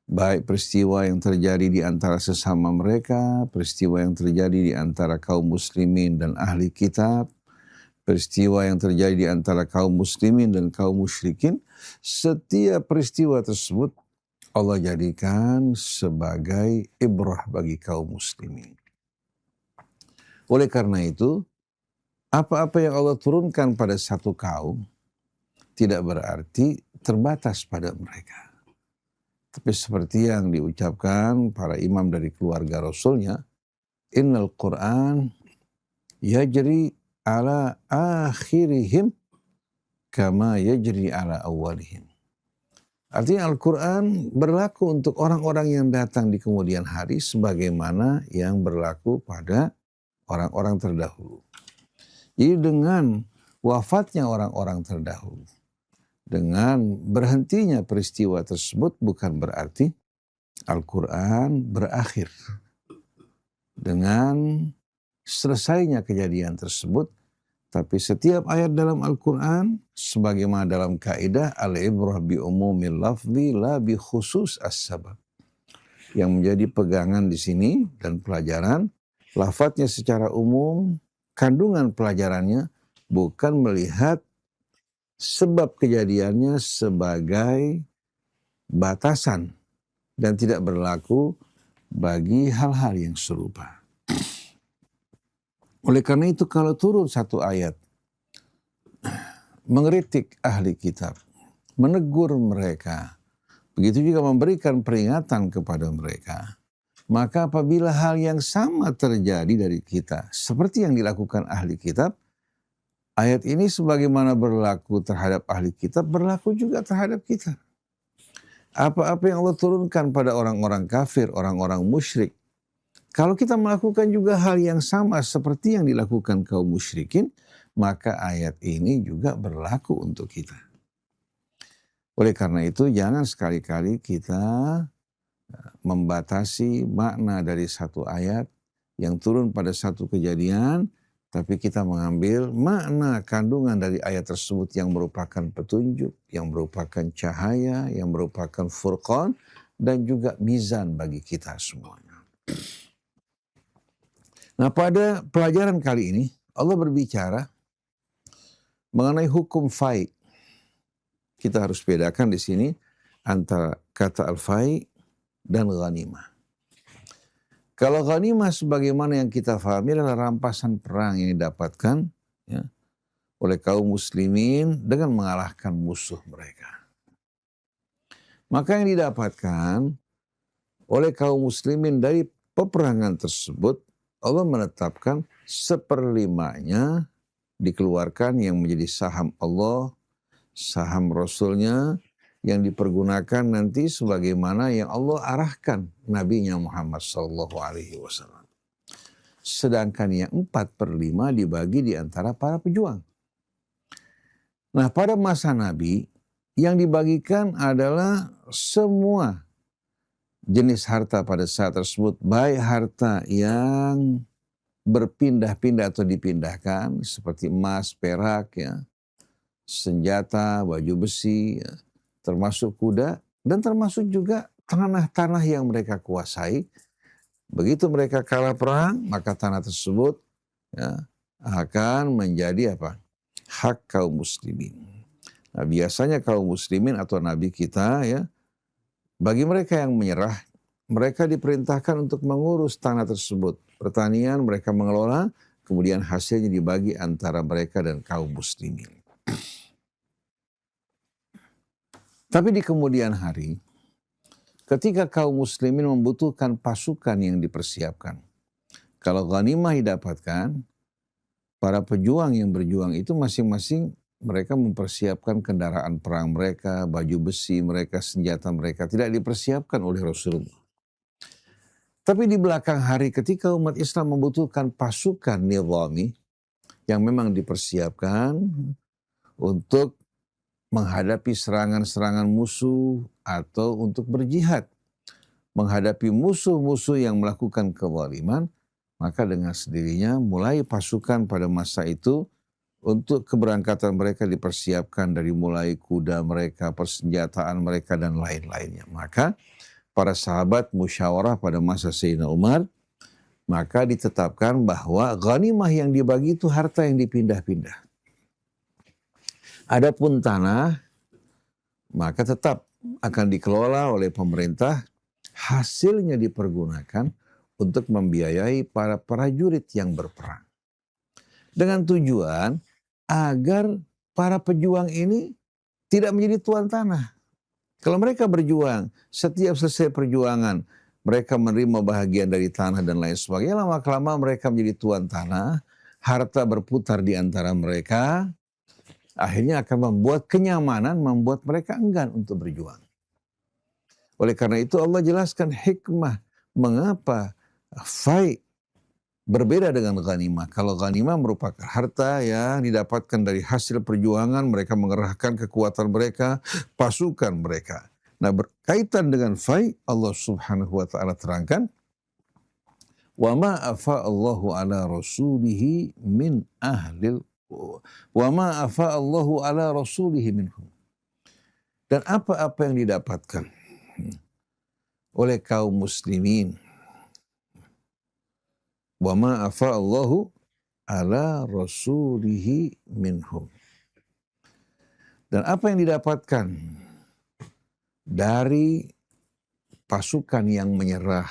baik peristiwa yang terjadi di antara sesama mereka, peristiwa yang terjadi di antara kaum muslimin dan ahli kitab, peristiwa yang terjadi di antara kaum muslimin dan kaum musyrikin, setiap peristiwa tersebut Allah jadikan sebagai ibrah bagi kaum muslimin. Oleh karena itu, apa-apa yang Allah turunkan pada satu kaum tidak berarti terbatas pada mereka. Tapi seperti yang diucapkan para imam dari keluarga Rasulnya, Innal Qur'an yajri ala akhirihim kama yajri ala awalihim. Artinya Al-Quran berlaku untuk orang-orang yang datang di kemudian hari sebagaimana yang berlaku pada orang-orang terdahulu. Jadi dengan wafatnya orang-orang terdahulu, dengan berhentinya peristiwa tersebut bukan berarti Al-Quran berakhir. Dengan selesainya kejadian tersebut, tapi setiap ayat dalam Al-Quran, sebagaimana dalam kaidah al-ibrah bi umumil lafzi la bi khusus as-sabab. Yang menjadi pegangan di sini dan pelajaran, lafadznya secara umum, kandungan pelajarannya bukan melihat sebab kejadiannya sebagai batasan dan tidak berlaku bagi hal-hal yang serupa. Oleh karena itu kalau turun satu ayat mengkritik ahli kitab, menegur mereka, begitu juga memberikan peringatan kepada mereka, maka apabila hal yang sama terjadi dari kita, seperti yang dilakukan ahli kitab, ayat ini sebagaimana berlaku terhadap ahli kitab, berlaku juga terhadap kita. Apa-apa yang Allah turunkan pada orang-orang kafir, orang-orang musyrik, kalau kita melakukan juga hal yang sama seperti yang dilakukan kaum musyrikin, maka ayat ini juga berlaku untuk kita. Oleh karena itu jangan sekali-kali kita membatasi makna dari satu ayat yang turun pada satu kejadian, tapi kita mengambil makna kandungan dari ayat tersebut yang merupakan petunjuk, yang merupakan cahaya, yang merupakan furqan, dan juga mizan bagi kita semuanya. Nah, pada pelajaran kali ini Allah berbicara mengenai hukum fai. Kita harus bedakan di sini antara kata al-fai dan ghanimah. Kalau ghanimah sebagaimana yang kita fahami adalah rampasan perang yang didapatkan ya, oleh kaum muslimin dengan mengalahkan musuh mereka. Maka yang didapatkan oleh kaum muslimin dari peperangan tersebut, Allah menetapkan 1/5-nya dikeluarkan yang menjadi saham Allah, saham Rasulnya, yang dipergunakan nanti sebagaimana yang Allah arahkan Nabi-Nya Muhammad SAW. Sedangkan yang 4/5 dibagi di antara para pejuang. Nah, pada masa Nabi, yang dibagikan adalah semua jenis harta pada saat tersebut, baik harta yang berpindah-pindah atau dipindahkan seperti emas, perak, ya, senjata, baju besi, ya, termasuk kuda, dan termasuk juga tanah-tanah yang mereka kuasai. Begitu mereka kalah perang, maka tanah tersebut, ya, akan menjadi apa? Hak kaum muslimin. Nah, biasanya kaum muslimin atau nabi kita, ya, bagi mereka yang menyerah, mereka diperintahkan untuk mengurus tanah tersebut. Pertanian mereka mengelola, kemudian hasilnya dibagi antara mereka dan kaum muslimin. Tapi di kemudian hari, ketika kaum muslimin membutuhkan pasukan yang dipersiapkan, kalau ghanimah didapatkan, para pejuang yang berjuang itu masing-masing mereka mempersiapkan kendaraan perang mereka, baju besi mereka, senjata mereka, tidak dipersiapkan oleh Rasulullah. Tapi di belakang hari ketika umat Islam membutuhkan pasukan nizami yang memang dipersiapkan untuk menghadapi serangan-serangan musuh atau untuk berjihad, menghadapi musuh-musuh yang melakukan kezaliman, maka dengan sendirinya mulai pasukan pada masa itu untuk keberangkatan mereka dipersiapkan dari mulai kuda mereka, persenjataan mereka, dan lain-lainnya. Maka para sahabat musyawarah pada masa Sayyidina Umar, maka ditetapkan bahwa ghanimah yang dibagi itu harta yang dipindah-pindah. Adapun tanah, maka tetap akan dikelola oleh pemerintah, hasilnya dipergunakan untuk membiayai para prajurit yang berperang. Dengan tujuan agar para pejuang ini tidak menjadi tuan tanah. Kalau mereka berjuang, setiap selesai perjuangan, mereka menerima bahagian dari tanah dan lain sebagainya, lama-kelamaan mereka menjadi tuan tanah, harta berputar di antara mereka, akhirnya akan membuat kenyamanan, membuat mereka enggan untuk berjuang. Oleh karena itu Allah jelaskan hikmah mengapa fai berbeda dengan ghanimah. Kalau ghanimah merupakan harta yang didapatkan dari hasil perjuangan, mereka mengerahkan kekuatan mereka, pasukan mereka. Nah, berkaitan dengan fai, Allah Subhanahu wa taala terangkan, "Wa ma afa'allahu ala rasulihi min ahlil wa ma afa'allahu ala rasulihi minhum." Dan apa-apa yang didapatkan oleh kaum muslimin, wa ma afa'allahu ala rasulihi minhum. Dan apa yang didapatkan dari pasukan yang menyerah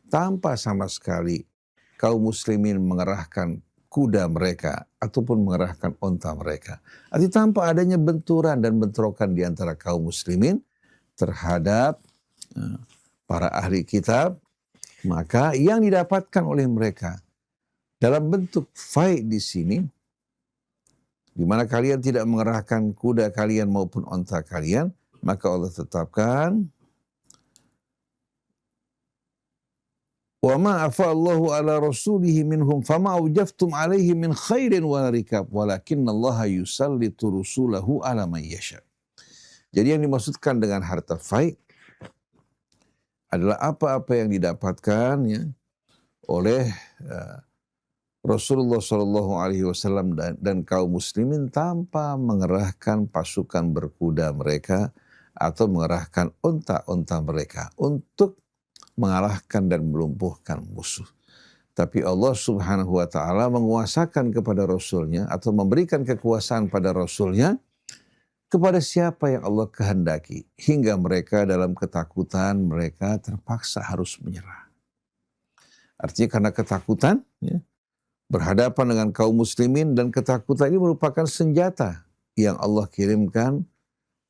tanpa sama sekali kaum muslimin mengerahkan kuda mereka ataupun mengerahkan onta mereka. Artinya tanpa adanya benturan dan bentrokan di antara kaum muslimin terhadap para ahli kitab, maka yang didapatkan oleh mereka dalam bentuk fai di sini, di mana kalian tidak mengerahkan kuda kalian maupun onta kalian, maka Allah tetapkan, wa ma afa'allahu ala rasulihi minhum fama awjaftum alaihi min khairin wa rikab walakinnallaha yusallitu rusulahu ala man yasha. Jadi yang dimaksudkan dengan harta fai adalah apa-apa yang didapatkan, ya, oleh Rasulullah SAW dan kaum muslimin tanpa mengerahkan pasukan berkuda mereka atau mengerahkan onta-onta mereka untuk mengalahkan dan melumpuhkan musuh. Tapi Allah Subhanahu wa taala menguasakan kepada Rasulnya atau memberikan kekuasaan pada Rasulnya kepada siapa yang Allah kehendaki, hingga mereka dalam ketakutan mereka terpaksa harus menyerah. Artinya karena ketakutan, ya, berhadapan dengan kaum muslimin, dan ketakutan ini merupakan senjata yang Allah kirimkan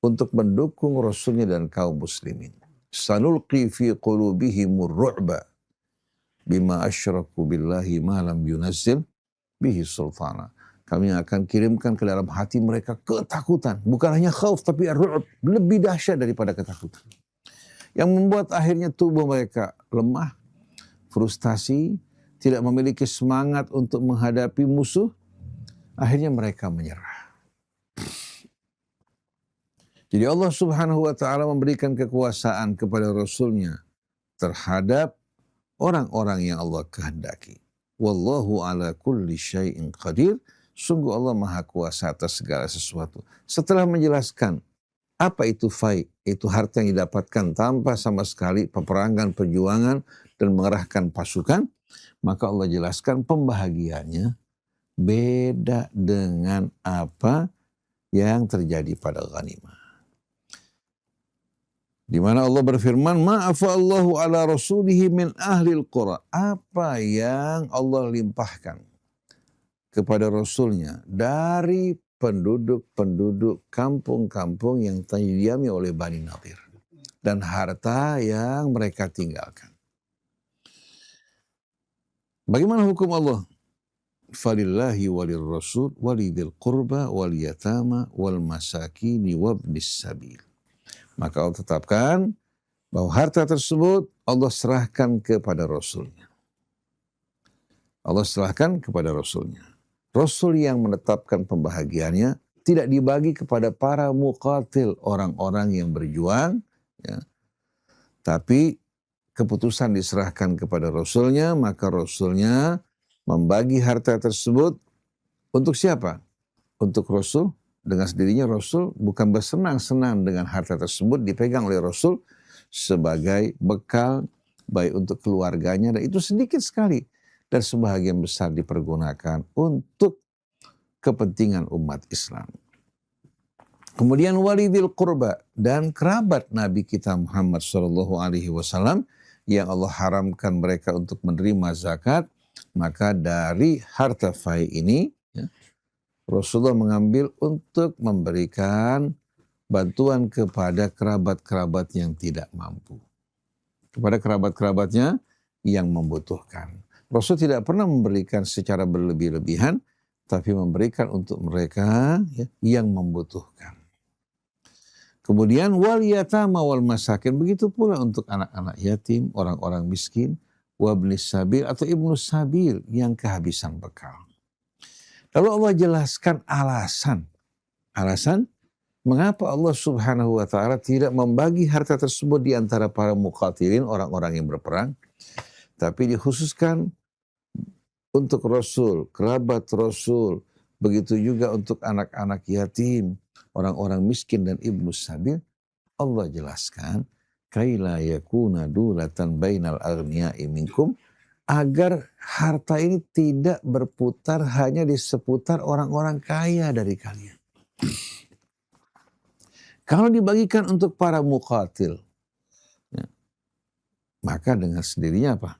untuk mendukung Rasulnya dan kaum muslimin. Sanulqi fi qulubihimur ru'ba bima asyraku billahi ma lam yunazzil bihi sultana. Kami akan kirimkan ke dalam hati mereka ketakutan. Bukan hanya khauf, tapi ar-ru'b, lebih dahsyat daripada ketakutan. Yang membuat akhirnya tubuh mereka lemah, frustasi, tidak memiliki semangat untuk menghadapi musuh. Akhirnya mereka menyerah. Jadi Allah subhanahu wa ta'ala memberikan kekuasaan kepada Rasulnya terhadap orang-orang yang Allah kehendaki. Wallahu ala kulli syai'in qadir. Sungguh Allah maha kuasa atas segala sesuatu. Setelah menjelaskan apa itu fai, itu harta yang didapatkan tanpa sama sekali peperangan, perjuangan, dan mengerahkan pasukan, maka Allah jelaskan pembahagiannya beda dengan apa yang terjadi pada ghanimah. Di mana Allah berfirman, ma'afallahu ala rasulihi min ahlil qura. Apa yang Allah limpahkan kepada Rasulnya dari penduduk-penduduk kampung-kampung yang didiami oleh Bani Nadir. Dan harta yang mereka tinggalkan. Bagaimana hukum Allah? Falillahi walil rasul walidil qurba wal yatama wal masakini wabnis sabil. Maka Allah tetapkan bahwa harta tersebut Allah serahkan kepada Rasulnya. Allah serahkan kepada Rasulnya. Rasul yang menetapkan pembahagiannya tidak dibagi kepada para muqatil, orang-orang yang berjuang, ya. Tapi keputusan diserahkan kepada Rasulnya, maka Rasulnya membagi harta tersebut untuk siapa? Untuk Rasul. Dengan sendirinya Rasul bukan bersenang-senang dengan harta tersebut dipegang oleh Rasul sebagai bekal baik untuk keluarganya, dan itu sedikit sekali. Dan sebahagian besar dipergunakan untuk kepentingan umat Islam. Kemudian walidil qurba, dan kerabat Nabi kita Muhammad SAW yang Allah haramkan mereka untuk menerima zakat. Maka dari harta fai ini, ya, Rasulullah mengambil untuk memberikan bantuan kepada kerabat-kerabat yang tidak mampu. Kepada kerabat-kerabatnya yang membutuhkan. Rasul tidak pernah memberikan secara berlebih-lebihan, tapi memberikan untuk mereka, ya, yang membutuhkan. Kemudian wal yatama wal masakin, begitu pula untuk anak-anak yatim, orang-orang miskin, wabnis sabil atau ibnu sabil yang kehabisan bekal. Lalu Allah jelaskan alasan mengapa Allah subhanahu wa ta'ala tidak membagi harta tersebut di antara para muqatilin, orang-orang yang berperang, tapi dikhususkan untuk Rasul, kerabat Rasul, begitu juga untuk anak-anak yatim, orang-orang miskin dan ibnu sabil. Allah jelaskan, kaila yakuna dulatan bainal aghniya'i minkum, agar harta ini tidak berputar hanya di seputar orang-orang kaya dari kalian. Kalau dibagikan untuk para muqatil, ya, maka dengan sendirinya apa?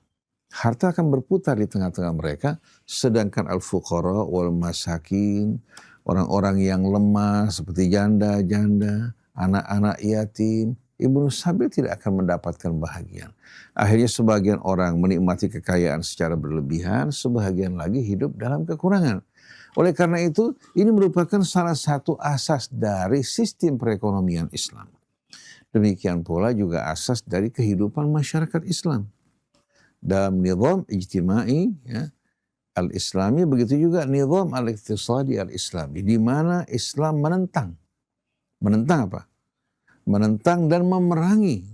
Harta akan berputar di tengah-tengah mereka, sedangkan al-fuqara wal masakin, orang-orang yang lemah seperti janda-janda, anak-anak yatim, ibnu sabil tidak akan mendapatkan bahagian. Akhirnya sebagian orang menikmati kekayaan secara berlebihan, sebagian lagi hidup dalam kekurangan. Oleh karena itu, ini merupakan salah satu asas dari sistem perekonomian Islam. Demikian pula juga asas dari kehidupan masyarakat Islam. Dalam nizam ijtimai, ya, al-Islami, begitu juga nizam al-iqtisadi al-Islami, di mana Islam menentang apa? Menentang dan memerangi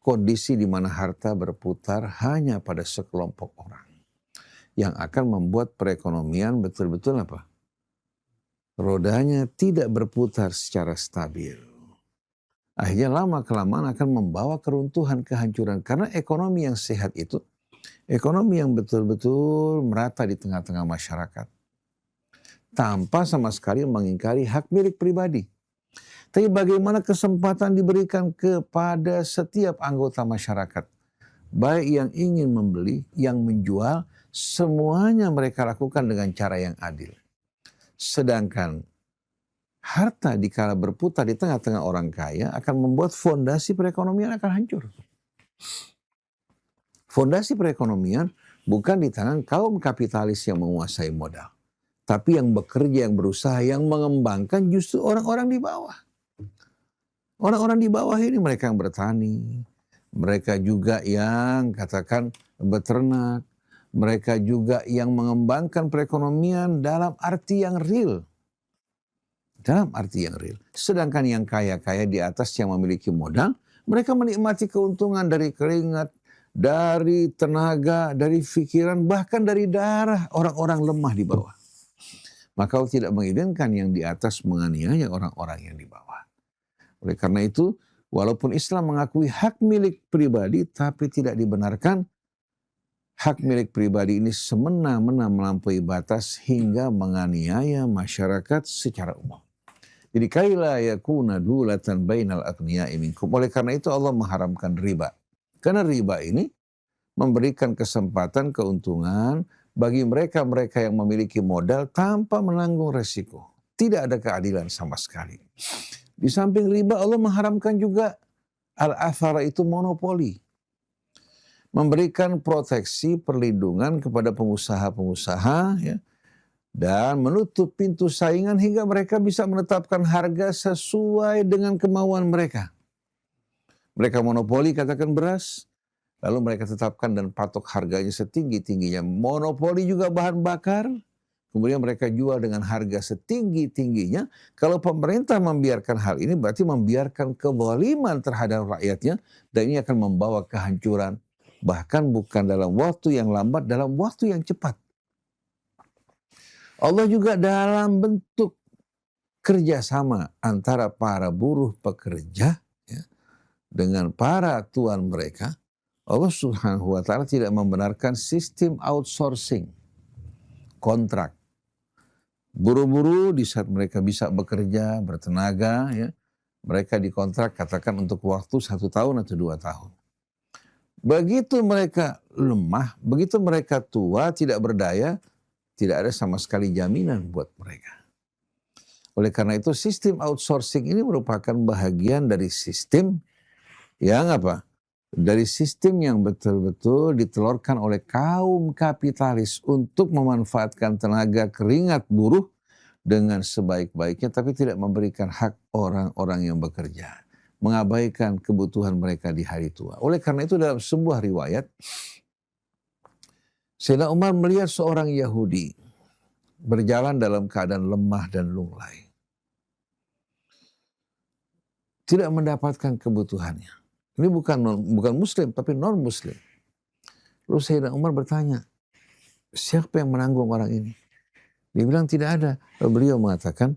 kondisi di mana harta berputar hanya pada sekelompok orang yang akan membuat perekonomian betul-betul apa? Rodanya tidak berputar secara stabil. Akhirnya lama-kelamaan akan membawa keruntuhan, kehancuran. Karena ekonomi yang sehat itu, ekonomi yang betul-betul merata di tengah-tengah masyarakat. Tanpa sama sekali mengingkari hak milik pribadi. Tapi bagaimana kesempatan diberikan kepada setiap anggota masyarakat. Baik yang ingin membeli, yang menjual, semuanya mereka lakukan dengan cara yang adil. Sedangkan harta dikala berputar di tengah-tengah orang kaya akan membuat fondasi perekonomian akan hancur. Fondasi perekonomian bukan di tangan kaum kapitalis yang menguasai modal. Tapi yang bekerja, yang berusaha, yang mengembangkan justru orang-orang di bawah. Orang-orang di bawah ini mereka yang bertani, mereka juga yang katakan beternak, mereka juga yang mengembangkan perekonomian dalam arti yang real. Dalam arti yang real. Sedangkan yang kaya-kaya di atas yang memiliki modal, mereka menikmati keuntungan dari keringat, dari tenaga, dari pikiran, bahkan dari darah orang-orang lemah di bawah. Maka Allah tidak mengizinkan yang di atas menganiaya orang-orang yang di bawah. Oleh karena itu, walaupun Islam mengakui hak milik pribadi, tapi tidak dibenarkan hak milik pribadi ini semena-mena melampaui batas hingga menganiaya masyarakat secara umum. Jadi kaila yakuna dulatan bainal aghniya'i minkum. Oleh karena itu Allah mengharamkan riba. Karena riba ini memberikan kesempatan keuntungan bagi mereka-mereka yang memiliki modal tanpa menanggung resiko. Tidak ada keadilan sama sekali. Di samping riba Allah mengharamkan juga al-athara itu monopoli. Memberikan proteksi perlindungan kepada pengusaha-pengusaha ya, dan menutup pintu saingan hingga mereka bisa menetapkan harga sesuai dengan kemauan mereka. Mereka monopoli katakan beras, lalu mereka tetapkan dan patok harganya setinggi-tingginya. Monopoli juga bahan bakar, kemudian mereka jual dengan harga setinggi-tingginya. Kalau pemerintah membiarkan hal ini berarti membiarkan kezaliman terhadap rakyatnya, dan ini akan membawa kehancuran. Bahkan bukan dalam waktu yang lambat, dalam waktu yang cepat. Allah juga dalam bentuk kerjasama antara para buruh pekerja ya, dengan para tuan mereka. Allah Subhanahu wa ta'ala tidak membenarkan sistem outsourcing, kontrak. Buruh-buruh di saat mereka bisa bekerja, bertenaga, ya, mereka dikontrak katakan untuk waktu 1 tahun atau 2 tahun. Begitu mereka lemah, begitu mereka tua, tidak berdaya, tidak ada sama sekali jaminan buat mereka. Oleh karena itu sistem outsourcing ini merupakan bahagian dari sistem yang apa? Dari sistem yang betul-betul ditelurkan oleh kaum kapitalis untuk memanfaatkan tenaga keringat buruh dengan sebaik-baiknya, tapi tidak memberikan hak orang-orang yang bekerja, mengabaikan kebutuhan mereka di hari tua. Oleh karena itu dalam sebuah riwayat, Sayyidina Umar melihat seorang Yahudi berjalan dalam keadaan lemah dan lunglai, tidak mendapatkan kebutuhannya. Ini bukan muslim, tapi non-muslim. Lalu Sayyidina Umar bertanya, siapa yang menanggung orang ini? Dia bilang tidak ada. Lalu beliau mengatakan,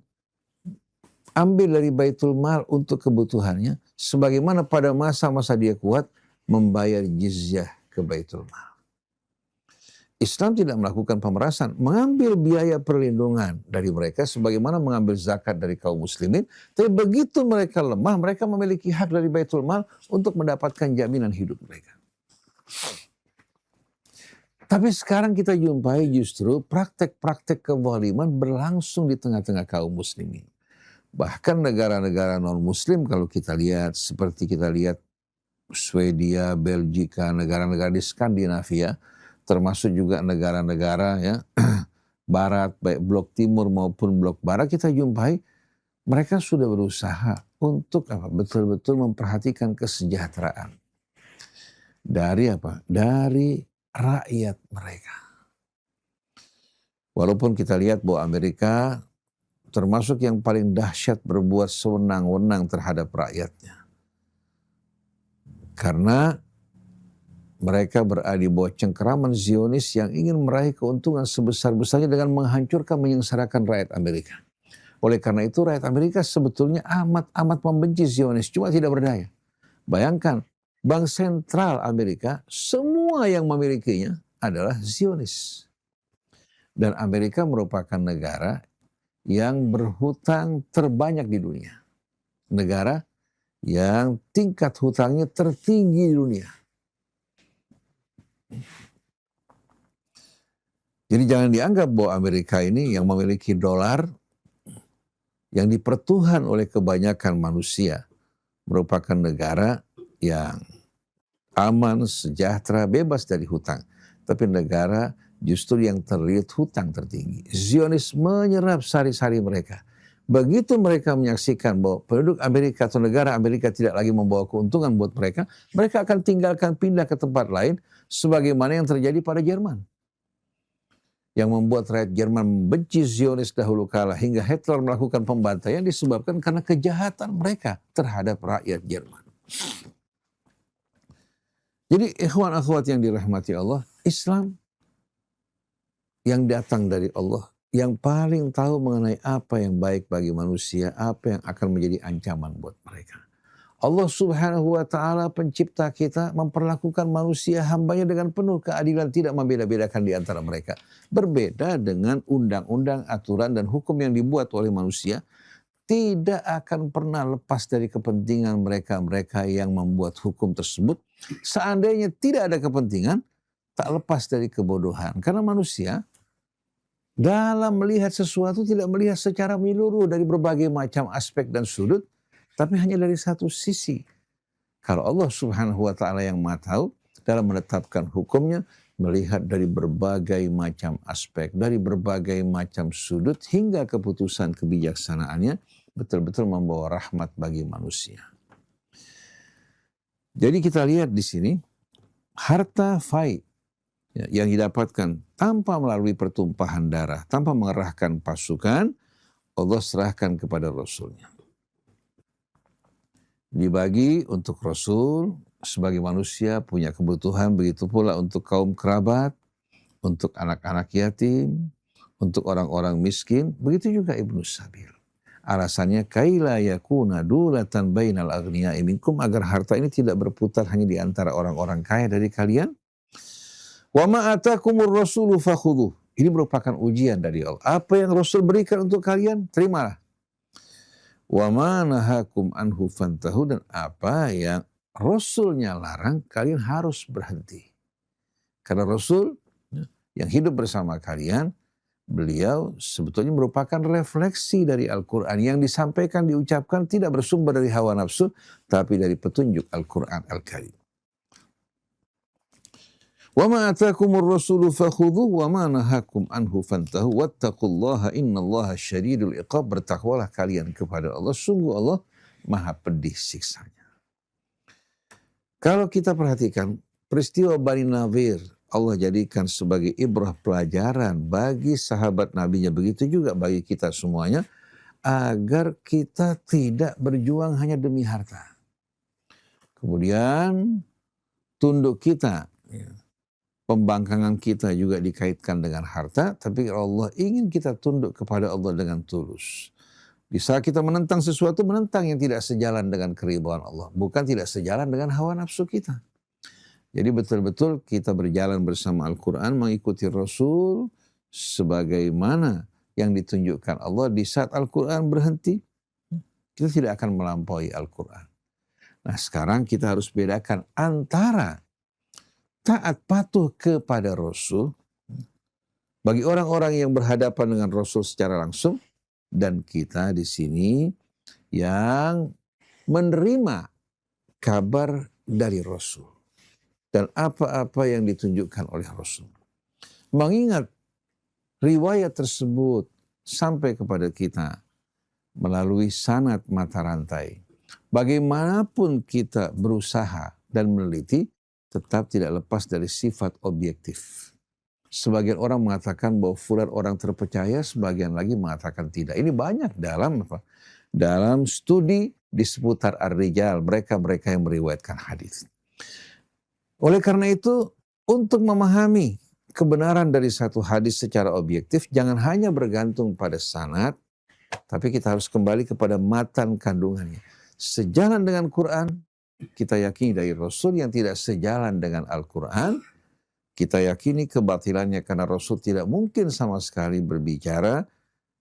ambil dari Baitul Mal untuk kebutuhannya, sebagaimana pada masa-masa dia kuat membayar jizyah ke Baitul Mal. Islam tidak melakukan pemerasan, mengambil biaya perlindungan dari mereka sebagaimana mengambil zakat dari kaum muslimin. Tapi begitu mereka lemah, mereka memiliki hak dari Baitul Mal untuk mendapatkan jaminan hidup mereka. Tapi sekarang kita jumpai justru praktek-praktek kezaliman berlangsung di tengah-tengah kaum muslimin. Bahkan negara-negara non-muslim kalau kita lihat, seperti kita lihat Swedia, Belgia, negara-negara di Skandinavia, termasuk juga negara-negara ya barat, baik blok timur maupun blok barat, kita jumpai mereka sudah berusaha untuk betul-betul memperhatikan kesejahteraan dari dari rakyat mereka. Walaupun kita lihat bahwa Amerika termasuk yang paling dahsyat berbuat sewenang-wenang terhadap rakyatnya, karena mereka berada di bawah cengkeraman Zionis yang ingin meraih keuntungan sebesar-besarnya dengan menghancurkan, menyengsarakan rakyat Amerika. Oleh karena itu rakyat Amerika sebetulnya amat-amat membenci Zionis, cuma tidak berdaya. Bayangkan, Bank Sentral Amerika semua yang memilikinya adalah Zionis. Dan Amerika merupakan negara yang berhutang terbanyak di dunia. Negara yang tingkat hutangnya tertinggi di dunia. Jadi jangan dianggap bahwa Amerika ini yang memiliki dolar yang dipertuhan oleh kebanyakan manusia merupakan negara yang aman, sejahtera, bebas dari hutang. Tapi negara justru yang terlilit hutang tertinggi. Zionis menyerap sari-sari mereka. Begitu mereka menyaksikan bahwa penduduk Amerika atau negara Amerika tidak lagi membawa keuntungan buat mereka, mereka akan tinggalkan pindah ke tempat lain sebagaimana yang terjadi pada Jerman. Yang membuat rakyat Jerman membenci Zionis dahulu kala hingga Hitler melakukan pembantaian disebabkan karena kejahatan mereka terhadap rakyat Jerman. Jadi ikhwan akhwat yang dirahmati Allah, Islam yang datang dari Allah, yang paling tahu mengenai apa yang baik bagi manusia, apa yang akan menjadi ancaman buat mereka. Allah Subhanahu wa Ta'ala pencipta kita memperlakukan manusia hambanya dengan penuh keadilan, tidak membeda-bedakan di antara mereka. Berbeda dengan undang-undang, aturan dan hukum yang dibuat oleh manusia, tidak akan pernah lepas dari kepentingan mereka-mereka yang membuat hukum tersebut. Seandainya tidak ada kepentingan, tak lepas dari kebodohan. Karena manusia dalam melihat sesuatu tidak melihat secara menyeluruh dari berbagai macam aspek dan sudut, tapi hanya dari satu sisi. Kalau Allah Subhanahu wa Ta'ala yang Maha Tahu dalam menetapkan hukumnya, melihat dari berbagai macam aspek, dari berbagai macam sudut, hingga keputusan kebijaksanaannya betul-betul membawa rahmat bagi manusia. Jadi kita lihat di sini, harta fai yang didapatkan tanpa melalui pertumpahan darah, tanpa mengerahkan pasukan, Allah serahkan kepada Rasulnya. Dibagi untuk Rasul sebagai manusia punya kebutuhan, begitu pula untuk kaum kerabat, untuk anak-anak yatim, untuk orang-orang miskin, begitu juga Ibnu Sabil. Alasannya kaila yakuna dulatan bainal aghniya'i minkum, agar harta ini tidak berputar hanya di antara orang-orang kaya dari kalian. Wa ma atakumur rasulu fakhudhuh. Ini merupakan ujian dari Allah. Apa yang Rasul berikan untuk kalian, terimalah. Wa ma nahakum anhu fantahu, dan apa yang Rasulnya larang, kalian harus berhenti. Karena Rasul yang hidup bersama kalian, beliau sebetulnya merupakan refleksi dari Al-Quran. Yang disampaikan, diucapkan tidak bersumber dari hawa nafsu, tapi dari petunjuk Al-Quran Al-Karim. Wa ma atakumur rasulu fakhudhuh wa ma nahakum anhu fantahu wattaqullaha innallaha syadidul iqab. Bertakwalah kalian kepada Allah, sungguh Allah Maha pedih siksanya. Kalau kita perhatikan peristiwa Bani Nadir, Allah jadikan sebagai ibrah pelajaran bagi sahabat nabinya, begitu juga bagi kita semuanya, agar kita tidak berjuang hanya demi harta. Kemudian tunduk kita, pembangkangan kita juga dikaitkan dengan harta, tapi Allah ingin kita tunduk kepada Allah dengan tulus. Di saat kita menentang sesuatu, menentang yang tidak sejalan dengan keridhaan Allah, bukan tidak sejalan dengan hawa nafsu kita. Jadi betul-betul kita berjalan bersama Al-Quran, mengikuti Rasul sebagaimana yang ditunjukkan Allah. Di saat Al-Quran berhenti, kita tidak akan melampaui Al-Quran. Nah, sekarang kita harus bedakan antara taat patuh kepada Rasul bagi orang-orang yang berhadapan dengan Rasul secara langsung, dan kita di sini yang menerima kabar dari Rasul dan apa-apa yang ditunjukkan oleh Rasul. Mengingat riwayat tersebut sampai kepada kita melalui sanad mata rantai. Bagaimanapun kita berusaha dan meneliti, tetap tidak lepas dari sifat objektif. Sebagian orang mengatakan bahwa fulan orang terpercaya, sebagian lagi mengatakan tidak. Ini banyak dalam apa? Dalam studi di seputar ar-rijal, mereka-mereka yang meriwayatkan hadis. Oleh karena itu, untuk memahami kebenaran dari satu hadis secara objektif, jangan hanya bergantung pada sanad, tapi kita harus kembali kepada matan kandungannya. Sejalan dengan Quran, kita yakini dari Rasul. Yang tidak sejalan dengan Al-Quran, kita yakini kebatilannya, karena Rasul tidak mungkin sama sekali berbicara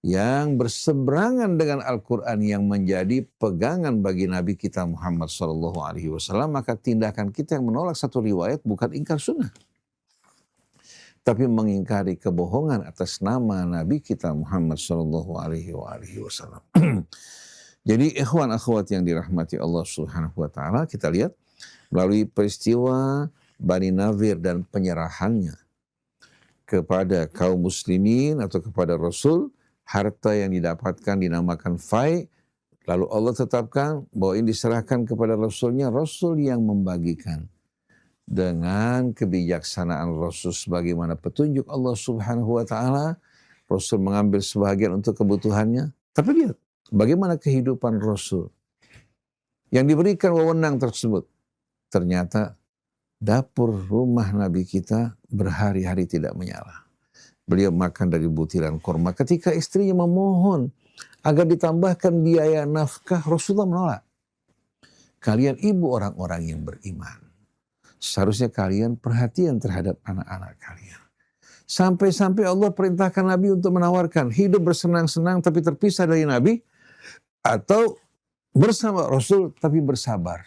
yang berseberangan dengan Al-Quran yang menjadi pegangan bagi Nabi kita Muhammad SAW. Maka tindakan kita yang menolak satu riwayat bukan ingkar sunnah, tapi mengingkari kebohongan atas nama Nabi kita Muhammad Shallallahu Alaihi Wasallam. Jadi ikhwan akhwat yang dirahmati Allah Subhanahu Wa Taala, kita lihat melalui peristiwa Bani Nadhir dan penyerahannya kepada kaum muslimin atau kepada Rasul, harta yang didapatkan dinamakan fai, lalu Allah tetapkan bahwa ini diserahkan kepada Rasulnya, Rasul yang membagikan. Dengan kebijaksanaan Rasul sebagaimana petunjuk Allah Subhanahu Wa Taala, Rasul mengambil sebahagian untuk kebutuhannya. Tapi lihat bagaimana kehidupan Rasul yang diberikan wewenang tersebut. Ternyata dapur rumah Nabi kita berhari-hari tidak menyala. Beliau makan dari butiran kurma. Ketika istrinya memohon agar ditambahkan biaya nafkah, Rasulullah menolak. Kalian ibu orang-orang yang beriman. Seharusnya kalian perhatian terhadap anak-anak kalian. Sampai-sampai Allah perintahkan Nabi untuk menawarkan hidup bersenang-senang tapi terpisah dari Nabi, atau bersama Rasul tapi bersabar.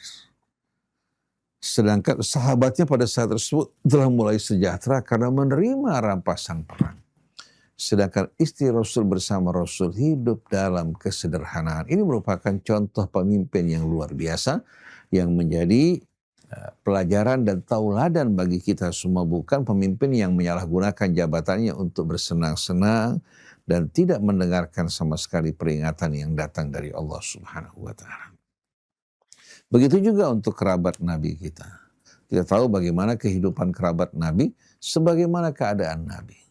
Sedangkan sahabatnya pada saat tersebut telah mulai sejahtera karena menerima rampasan perang. Sedangkan istri Rasul bersama Rasul hidup dalam kesederhanaan. Ini merupakan contoh pemimpin yang luar biasa yang menjadi pelajaran dan tauladan bagi kita semua, bukan pemimpin yang menyalahgunakan jabatannya untuk bersenang-senang dan tidak mendengarkan sama sekali peringatan yang datang dari Allah Subhanahu Wa Taala. Begitu juga untuk kerabat Nabi kita. Kita tahu bagaimana kehidupan kerabat Nabi, sebagaimana keadaan Nabi.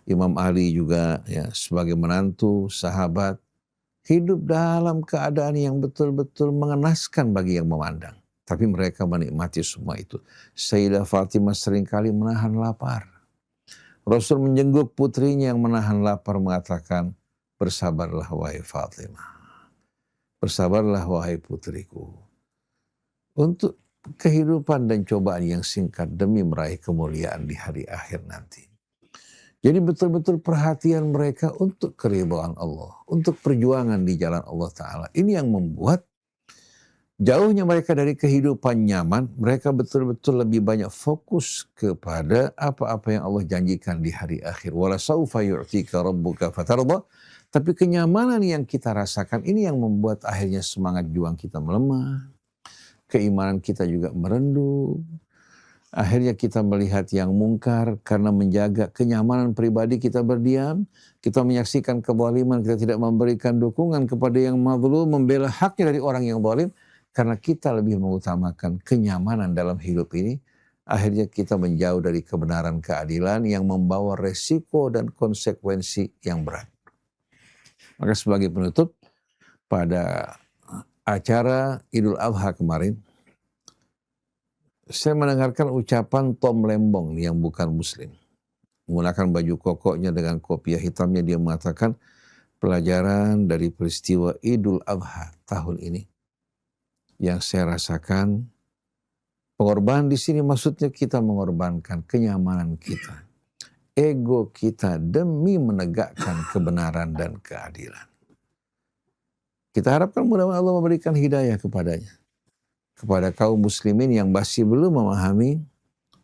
Imam Ali juga ya sebagai menantu, sahabat, hidup dalam keadaan yang betul-betul mengenaskan bagi yang memandang. Tapi mereka menikmati semua itu. Sayyidah Fatimah seringkali menahan lapar. Rasul menjenguk putrinya yang menahan lapar mengatakan, bersabarlah wahai Fatimah. Bersabarlah wahai putriku. Untuk kehidupan dan cobaan yang singkat demi meraih kemuliaan di hari akhir nanti. Jadi betul-betul perhatian mereka untuk keridhaan Allah. Untuk perjuangan di jalan Allah Ta'ala. Ini yang membuat jauhnya mereka dari kehidupan nyaman, mereka betul-betul lebih banyak fokus kepada apa-apa yang Allah janjikan di hari akhir. Wala saufa yu'tika rabbuka fatarda. Tapi kenyamanan yang kita rasakan ini yang membuat akhirnya semangat juang kita melemah. Keimanan kita juga merenduh. Akhirnya kita melihat yang mungkar karena menjaga kenyamanan pribadi kita berdiam. Kita menyaksikan kezaliman, kita tidak memberikan dukungan kepada yang mazlum, membela haknya dari orang yang zalim. Karena kita lebih mengutamakan kenyamanan dalam hidup ini, akhirnya kita menjauh dari kebenaran keadilan yang membawa resiko dan konsekuensi yang berat. Maka sebagai penutup, pada acara Idul Adha kemarin, saya mendengarkan ucapan Tom Lembong yang bukan muslim. Menggunakan baju kokoknya dengan kopiah hitamnya, dia mengatakan pelajaran dari peristiwa Idul Adha tahun ini. Yang saya rasakan, pengorbanan di sini maksudnya kita mengorbankan kenyamanan kita, ego kita demi menegakkan kebenaran dan keadilan. Kita harapkan mudah-mudahan Allah memberikan hidayah kepadanya, kepada kaum muslimin yang masih belum memahami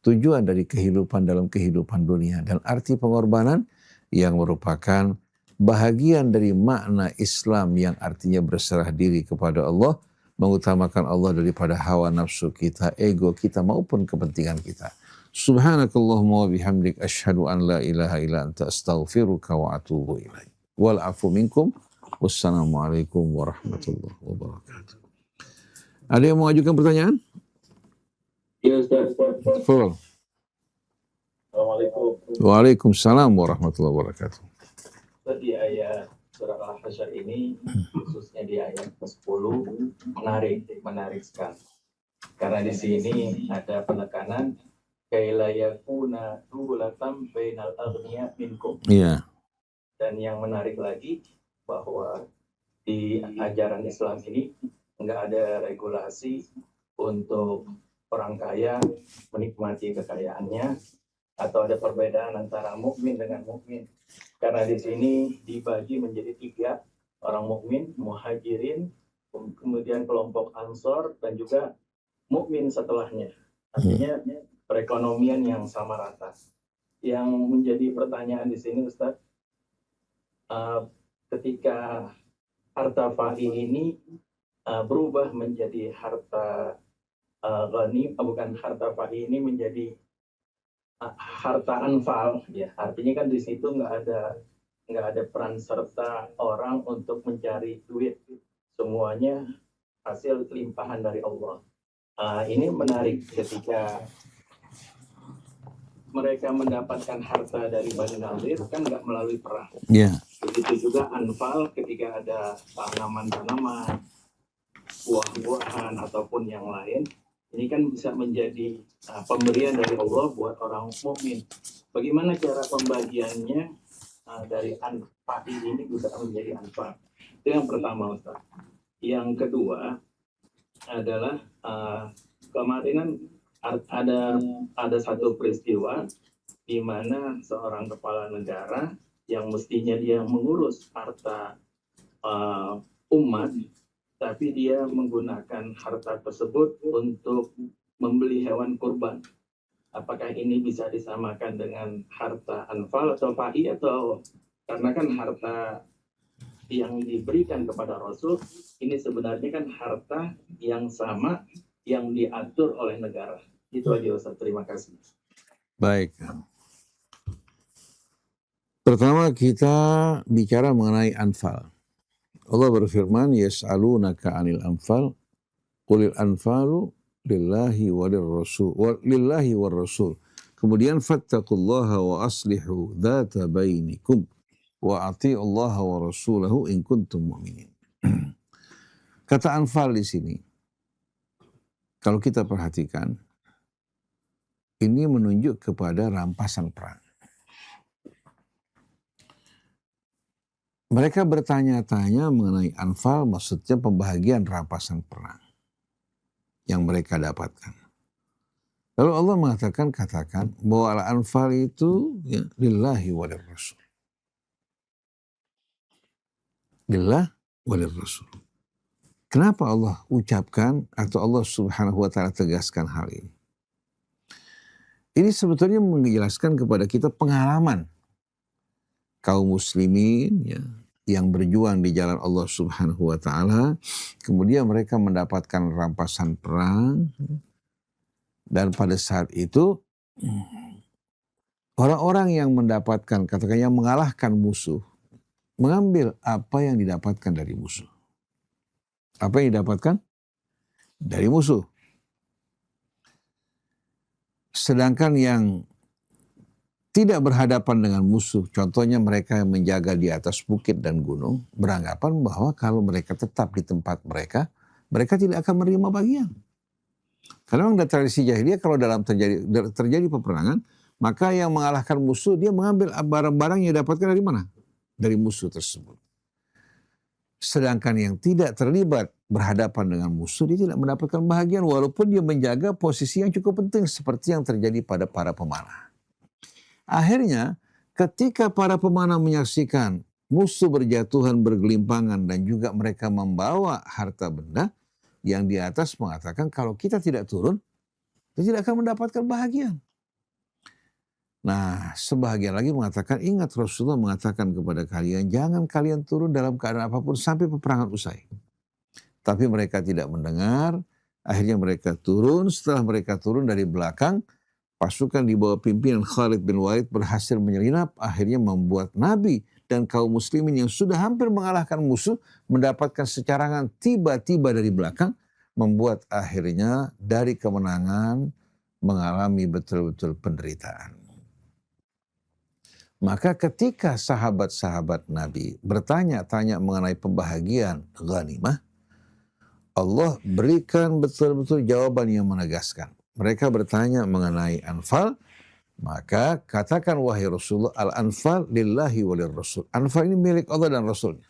tujuan dari kehidupan dalam kehidupan dunia dan arti pengorbanan yang merupakan bahagian dari makna Islam yang artinya berserah diri kepada Allah, mengutamakan Allah daripada hawa nafsu kita, ego kita maupun kepentingan kita. Subhanakallahumma wa bihamdik asyhadu an la ilaha illa anta astaghfiruka wa atubu ilaik. Wal afu minkum. Wassalamualaikum warahmatullahi wabarakatuh. Ada yang mau ajukan pertanyaan? Ya Ustaz. Full. Assalamualaikum. Waalaikumsalam warahmatullahi wabarakatuh. Di ayat surah Al-Hasyr ini, khususnya di ayat 10, menarik sekali. Karena di sini ada penekanan kaila yakuna dulatam bainal aghniya minkum. Iya. Dan yang menarik lagi bahwa di ajaran Islam ini enggak ada regulasi untuk orang kaya menikmati kekayaannya atau ada perbedaan antara mukmin dengan mukmin. Karena di sini dibagi menjadi 3, orang mukmin, muhajirin, kemudian kelompok ansor dan juga mukmin setelahnya. Artinya perekonomian yang sama rata. yang menjadi pertanyaan di sini Ustadz, ketika harta fai ini berubah menjadi harta bukan harta fai ini menjadi harta anfal, ya artinya kan di situ nggak ada peran serta orang untuk mencari duit, semuanya hasil limpahan dari Allah. Ini menarik ketika mereka mendapatkan harta dari Bani Nadir kan nggak melalui perang. Ya. Begitu juga anfal ketika ada tanaman-tanaman, buah-buahan ataupun yang lain, ini kan bisa menjadi pemberian dari Allah buat orang mukmin. Bagaimana cara pembagiannya dari anfal ini bisa menjadi anfal? Itu yang pertama, Ustaz. Yang kedua adalah kemarin ada satu peristiwa di mana seorang kepala negara yang mestinya dia mengurus harta umat, tapi dia menggunakan harta tersebut untuk membeli hewan kurban. Apakah ini bisa disamakan dengan harta anfal atau fai, atau karena kan harta yang diberikan kepada Rasul ini sebenarnya kan harta yang sama yang diatur oleh negara. Itu aja Ustaz, terima kasih. Baik. Pertama kita bicara mengenai anfal. Allah berfirman, yas'alunaka 'anil anfal, qulil anfalu lillahi war rasul. Kemudian fattaqullaha wa aslihu dzata bainikum wa ati'ullaha wa rasulahu in kuntum mu'minin. Kata anfal di sini, kalau kita perhatikan, ini menunjuk kepada rampasan perang. Mereka bertanya-tanya mengenai anfal, maksudnya pembahagian rampasan perang yang mereka dapatkan. Lalu Allah mengatakan, katakan bahwa al-anfal itu ya, lillahi walir rasul. Lillah walir rasul. Kenapa Allah ucapkan atau Allah subhanahu wa ta'ala tegaskan hal ini? Ini sebetulnya menjelaskan kepada kita pengalaman kaum muslimin ya, yang berjuang di jalan Allah subhanahu wa ta'ala. Kemudian mereka mendapatkan rampasan perang. Dan pada saat itu orang-orang yang mendapatkan, katakan yang mengalahkan musuh, mengambil apa yang didapatkan dari musuh. Apa yang didapatkan? Dari musuh. Sedangkan yang tidak berhadapan dengan musuh, contohnya mereka yang menjaga di atas bukit dan gunung, beranggapan bahwa kalau mereka tetap di tempat mereka, mereka tidak akan menerima bagian. Karena memang dari tradisi jahiliyah kalau dalam terjadi peperangan, maka yang mengalahkan musuh dia mengambil barang-barang yang didapatkan dari mana? Dari musuh tersebut. Sedangkan yang tidak terlibat berhadapan dengan musuh, dia tidak mendapatkan bahagian walaupun dia menjaga posisi yang cukup penting seperti yang terjadi pada para pemanah. Akhirnya ketika para pemanah menyaksikan musuh berjatuhan, bergelimpangan dan juga mereka membawa harta benda, yang di atas mengatakan kalau kita tidak turun, kita tidak akan mendapatkan bahagian. Nah, sebahagian lagi mengatakan, ingat Rasulullah mengatakan kepada kalian, jangan kalian turun dalam keadaan apapun sampai peperangan usai. Tapi mereka tidak mendengar, akhirnya mereka turun. Setelah mereka turun dari belakang, pasukan di bawah pimpinan Khalid bin Walid berhasil menyelinap, akhirnya membuat Nabi dan kaum muslimin yang sudah hampir mengalahkan musuh, mendapatkan secarangan tiba-tiba dari belakang, membuat akhirnya dari kemenangan mengalami betul-betul penderitaan. Maka ketika sahabat-sahabat Nabi bertanya-tanya mengenai pembahagian ghanimah, Allah berikan betul-betul jawaban yang menegaskan. Mereka bertanya mengenai anfal, maka katakan wahai Rasulullah, al-anfal lillahi walir rasul. Anfal ini milik Allah dan Rasulnya.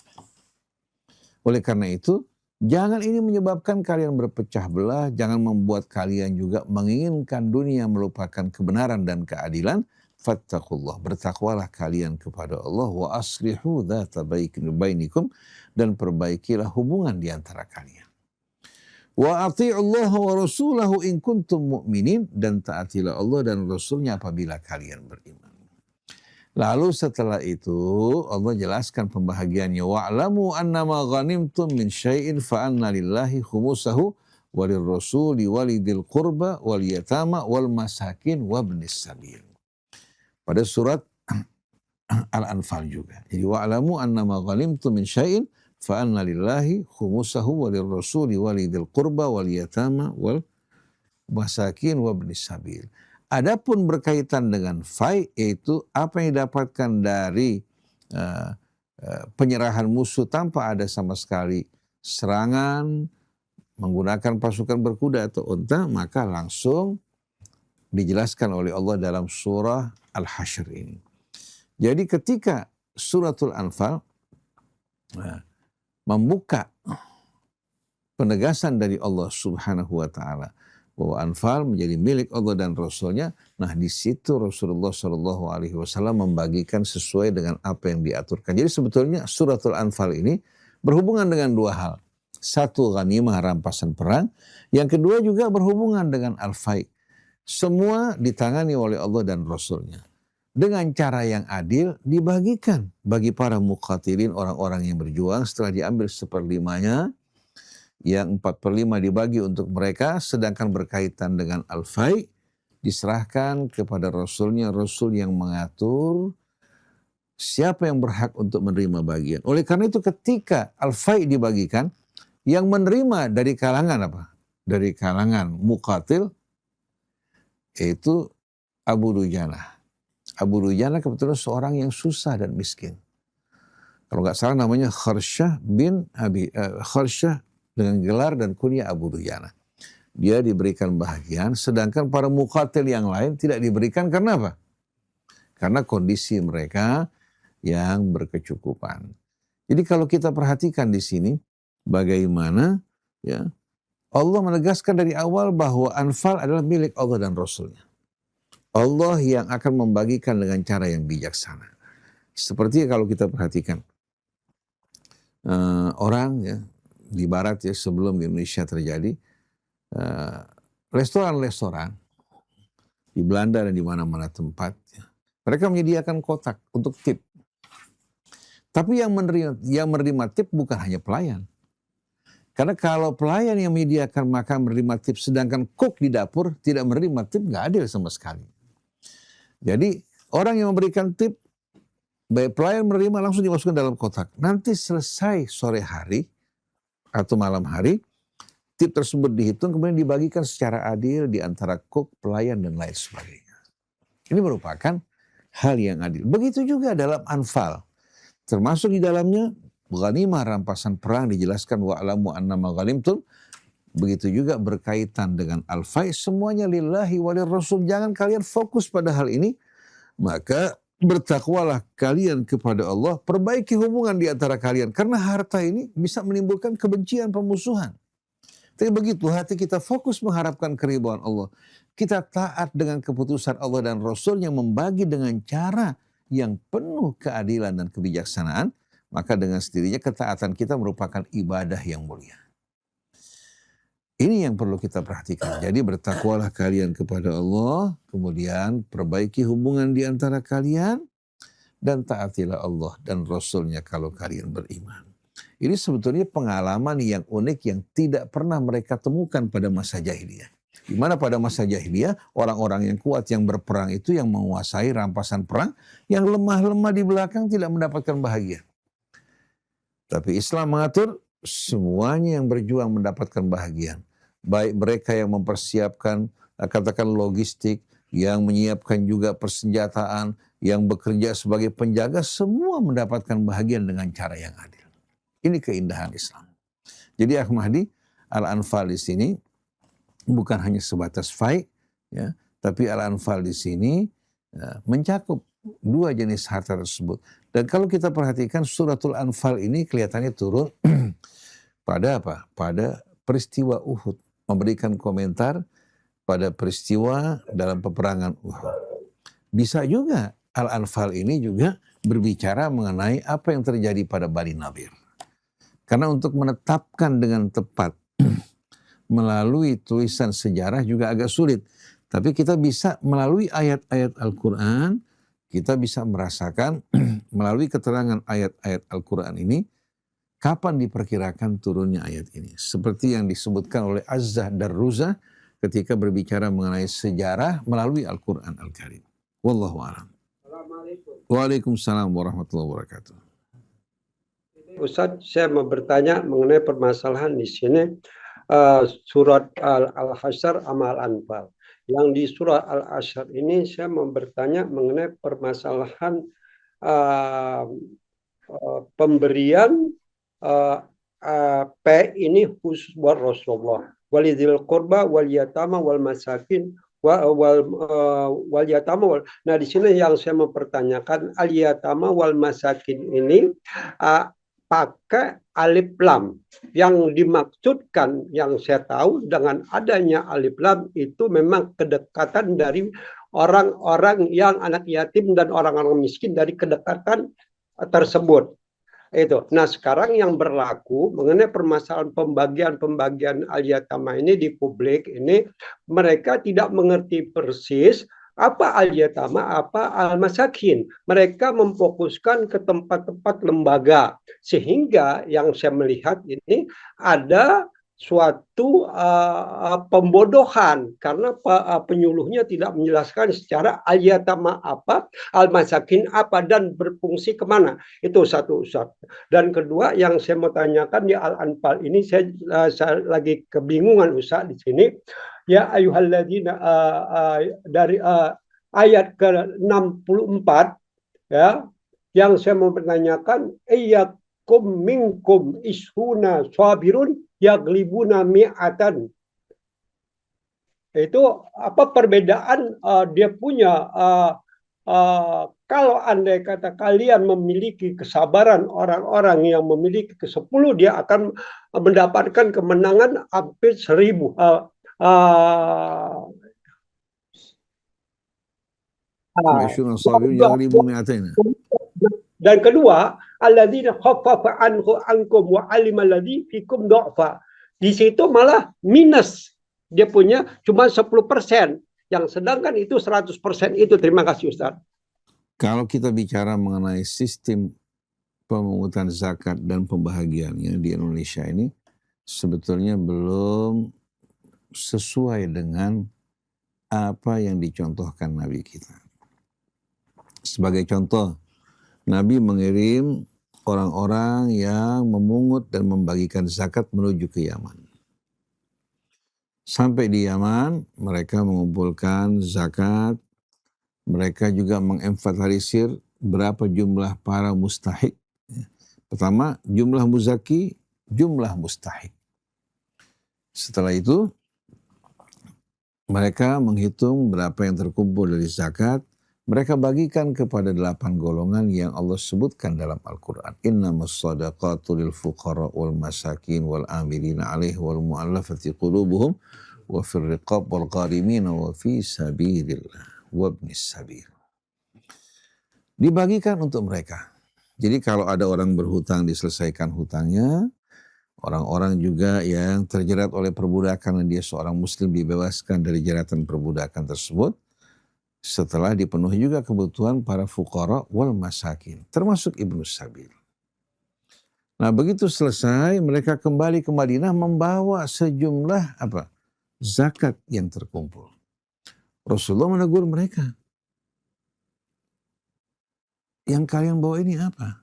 Oleh karena itu, jangan ini menyebabkan kalian berpecah belah, jangan membuat kalian juga menginginkan dunia melupakan kebenaran dan keadilan. Fattakullah, bertakwalah kalian kepada Allah, wa aslihu dzata bainikum, dan perbaikilah hubungan di antara kalian. Wa ati'ullaha wa rasulahu in kuntum mu'minin, dan taatilah Allah dan Rasulnya apabila kalian beriman. Lalu setelah itu Allah jelaskan pembahagiannya. Wa'lamu annama ghanimtum min syai'in fa'anna lillahi khumusahu walil rasuli walidil qurba wal yatama wal masakin wabnis sabil. Pada surat Al-Anfal juga. Jadi wa'lamu annama ghanimtum min syai'in fa'anna lillahi khumusahu walil rasuli walidil qurba wal yatama wal masakin wabnis sabil. Adapun berkaitan dengan fai, yaitu apa yang didapatkan dari penyerahan musuh tanpa ada sama sekali serangan menggunakan pasukan berkuda atau unta, maka langsung dijelaskan oleh Allah dalam surah Al-Hasyr ini. Jadi ketika suratul Anfal membuka penegasan dari Allah Subhanahu wa taala bahwa Anfal menjadi milik Allah dan Rasulnya, nah di situ Rasulullah Shallallahu Alaihi Wasallam membagikan sesuai dengan apa yang diaturkan. Jadi sebetulnya suratul Anfal ini berhubungan dengan dua hal. Satu, ghanimah rampasan perang. Yang kedua juga berhubungan dengan al-fai. Semua ditangani oleh Allah dan Rasulnya. Dengan cara yang adil dibagikan bagi para muqatilin, orang-orang yang berjuang. Setelah diambil 1/5-nya, yang 4/5 dibagi untuk mereka, sedangkan berkaitan dengan al-fai diserahkan kepada Rasulnya, Rasul yang mengatur siapa yang berhak untuk menerima bagian. Oleh karena itu ketika al-fai dibagikan, yang menerima dari kalangan apa? Dari kalangan muqatil, yaitu Abu Dujanah. Abu Dujanah kebetulan seorang yang susah dan miskin. Kalau nggak salah namanya Kharsyah bin Kharsyah dengan gelar dan kunyah Abu Dujanah. Dia diberikan bahagian, sedangkan para muqatil yang lain tidak diberikan karena apa? Karena kondisi mereka yang berkecukupan. Jadi kalau kita perhatikan di sini, bagaimana ya Allah menegaskan dari awal bahwa Anfal adalah milik Allah dan Rasulnya. Allah yang akan membagikan dengan cara yang bijaksana. Seperti kalau kita perhatikan orang ya di Barat ya, sebelum di Indonesia terjadi, restoran-restoran di Belanda dan di mana-mana tempat, ya, mereka menyediakan kotak untuk tip. Tapi yang menerima tip bukan hanya pelayan. Karena kalau pelayan yang menyediakan maka menerima tip, sedangkan cook di dapur tidak menerima tip, nggak adil sama sekali. Jadi orang yang memberikan tip, baik pelayan menerima langsung dimasukkan dalam kotak. Nanti selesai sore hari atau malam hari, tip tersebut dihitung kemudian dibagikan secara adil di antara cook, pelayan dan lain sebagainya. Ini merupakan hal yang adil. Begitu juga dalam Anfal. Termasuk di dalamnya ghanimah rampasan perang dijelaskan wa'lamu annama ghanimtum. Begitu juga berkaitan dengan al-fai, semuanya lillahi walir rasul. Jangan kalian fokus pada hal ini, maka bertakwalah kalian kepada Allah, perbaiki hubungan di antara kalian. Karena harta ini bisa menimbulkan kebencian, pemusuhan. Tapi begitu hati kita fokus mengharapkan keridhaan Allah, kita taat dengan keputusan Allah dan Rasul yang membagi dengan cara yang penuh keadilan dan kebijaksanaan, maka dengan sendirinya ketaatan kita merupakan ibadah yang mulia. Ini yang perlu kita perhatikan. Jadi bertakwalah kalian kepada Allah, kemudian perbaiki hubungan di antara kalian, dan taatilah Allah dan Rasulnya kalau kalian beriman. Ini sebetulnya pengalaman yang unik yang tidak pernah mereka temukan pada masa jahiliyah. Di mana pada masa jahiliyah orang-orang yang kuat yang berperang itu yang menguasai rampasan perang, yang lemah-lemah di belakang tidak mendapatkan bahagia. Tapi Islam mengatur semuanya yang berjuang mendapatkan bahagian. Baik mereka yang mempersiapkan katakan logistik, yang menyiapkan juga persenjataan, yang bekerja sebagai penjaga, semua mendapatkan bahagian dengan cara yang adil. Ini keindahan Islam. Jadi Ahmadi, Al-Anfal di sini bukan hanya sebatas fai, ya, tapi Al-Anfal di sini mencakup dua jenis harta tersebut. Dan kalau kita perhatikan suratul Anfal ini kelihatannya turun pada apa? Pada peristiwa Uhud. Memberikan komentar pada peristiwa dalam peperangan Uhud. Bisa juga Al-Anfal ini juga berbicara mengenai apa yang terjadi pada Bani Nadir. Karena untuk menetapkan dengan tepat melalui tulisan sejarah juga agak sulit. Tapi kita bisa melalui ayat-ayat Al-Quran, kita bisa merasakan melalui keterangan ayat-ayat Al-Quran ini, kapan diperkirakan turunnya ayat ini. Seperti yang disebutkan oleh Azzah Darruzah ketika berbicara mengenai sejarah melalui Al-Quran Al-Karim. Wallahu a'lam. Waalaikumsalam warahmatullahi wabarakatuh. Ustadz, saya mau bertanya mengenai permasalahan di sini surat Al-Hasyr sama Al-Anfal. Yang di surat Al-Hasyr ini saya mau bertanya mengenai permasalahan pemberian P ini khusus buat Rasulullah. Walidil qurba wal yatama wal masakin wal yatama. Nah, di sini yang saya mau pertanyakan, al yatama wal masakin ini pakai alif lam. Yang dimaksudkan, yang saya tahu dengan adanya alif lam itu memang kedekatan dari orang-orang yang anak yatim dan orang-orang miskin, dari kedekatan tersebut. Itu. Nah, sekarang yang berlaku mengenai permasalahan pembagian al-yatama ini di publik ini, mereka tidak mengerti persis apa al-yatama, apa al-masakin. Mereka memfokuskan ke tempat-tempat lembaga. Sehingga yang saya melihat ini ada suatu pembodohan karena penyuluhnya tidak menjelaskan secara al-yatama apa, al-masakin apa, dan berfungsi kemana. Itu satu, Ustaz. Dan kedua yang saya mau tanyakan di Al-Anfal ini, saya lagi kebingungan, Ustaz, di sini. Ya ayyuhalladzina dari ayat ke-64 ya, yang saya mau menanyakan, iyyakum minkum ishuna sabirun yaglibuna mi'atan. Itu apa perbedaan dia punya kalau andai kata kalian memiliki kesabaran orang-orang yang memiliki ke-10, dia akan mendapatkan kemenangan hampir 1000. Dan kedua, alladzina khaffafa ankum wa alima alladzi fikum dha'fa. Di situ malah minus. Dia punya cuma 10%. Yang sedangkan itu 100% itu. Terima kasih, Ustaz. Kalau kita bicara mengenai sistem pemungutan zakat dan pembahagiannya di Indonesia ini, sebetulnya belum sesuai dengan apa yang dicontohkan Nabi kita. Sebagai contoh, Nabi mengirim orang-orang yang memungut dan membagikan zakat menuju ke Yaman. Sampai di Yaman, mereka mengumpulkan zakat. Mereka juga mengemfasisir berapa jumlah para mustahik. Pertama, jumlah muzaki, jumlah mustahik. Setelah itu, mereka menghitung berapa yang terkumpul dari zakat. Mereka bagikan kepada 8 golongan yang Allah sebutkan dalam Al-Quran. Innamas sadaqatu lil fuqara wal masakin wal amilina alaihi wal mu'allafati qulubuhum wa fir riqab wal gharimina wa fi sabilillah wa ibnis sabil. Dibagikan untuk mereka. Jadi kalau ada orang berhutang diselesaikan hutangnya, orang-orang juga yang terjerat oleh perbudakan dan dia seorang muslim dibebaskan dari jeratan perbudakan tersebut, setelah dipenuhi juga kebutuhan para fuqara wal masakin, termasuk ibnu sabil. Nah, begitu selesai, mereka kembali ke Madinah membawa sejumlah zakat yang terkumpul. Rasulullah menegur mereka. Yang kalian bawa ini apa?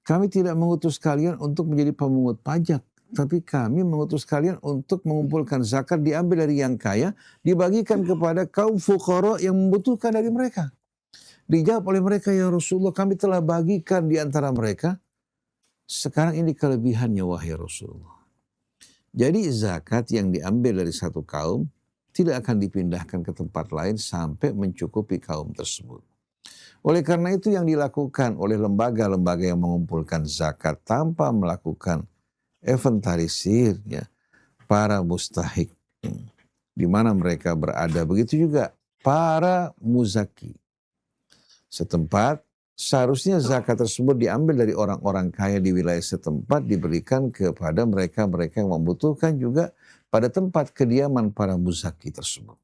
Kami tidak mengutus kalian untuk menjadi pemungut pajak, tapi kami mengutus kalian untuk mengumpulkan zakat diambil dari yang kaya, dibagikan kepada kaum fuqara yang membutuhkan dari mereka. Dijawab oleh mereka, ya Rasulullah, kami telah bagikan di antara mereka. Sekarang ini kelebihannya, wahai Rasulullah. Jadi zakat yang diambil dari satu kaum tidak akan dipindahkan ke tempat lain sampai mencukupi kaum tersebut. Oleh karena itu yang dilakukan oleh lembaga-lembaga yang mengumpulkan zakat tanpa melakukan inventarisir ya, para mustahik di mana mereka berada, begitu juga para muzaki setempat. Seharusnya zakat tersebut diambil dari orang-orang kaya di wilayah setempat, diberikan kepada mereka-mereka yang membutuhkan juga pada tempat kediaman para muzaki tersebut.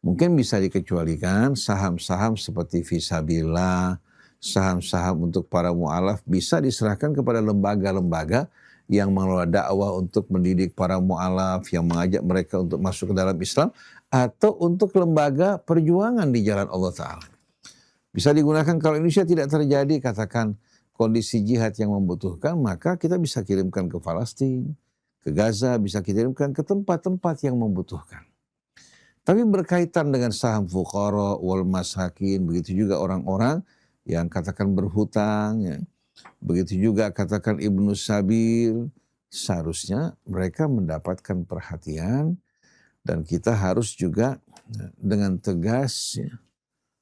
Mungkin bisa dikecualikan saham-saham seperti fisabilillah, saham-saham untuk para mu'alaf bisa diserahkan kepada lembaga-lembaga yang mengelola dakwah untuk mendidik para mu'alaf, yang mengajak mereka untuk masuk ke dalam Islam, atau untuk lembaga perjuangan di jalan Allah Ta'ala. Bisa digunakan kalau Indonesia tidak terjadi, katakan kondisi jihad yang membutuhkan, maka kita bisa kirimkan ke Palestina, ke Gaza, bisa kirimkan ke tempat-tempat yang membutuhkan. Tapi berkaitan dengan saham fuqara wal masakin, begitu juga orang-orang yang katakan berhutang, ya. Begitu juga katakan ibnu sabil, seharusnya mereka mendapatkan perhatian, dan kita harus juga dengan tegas, ya,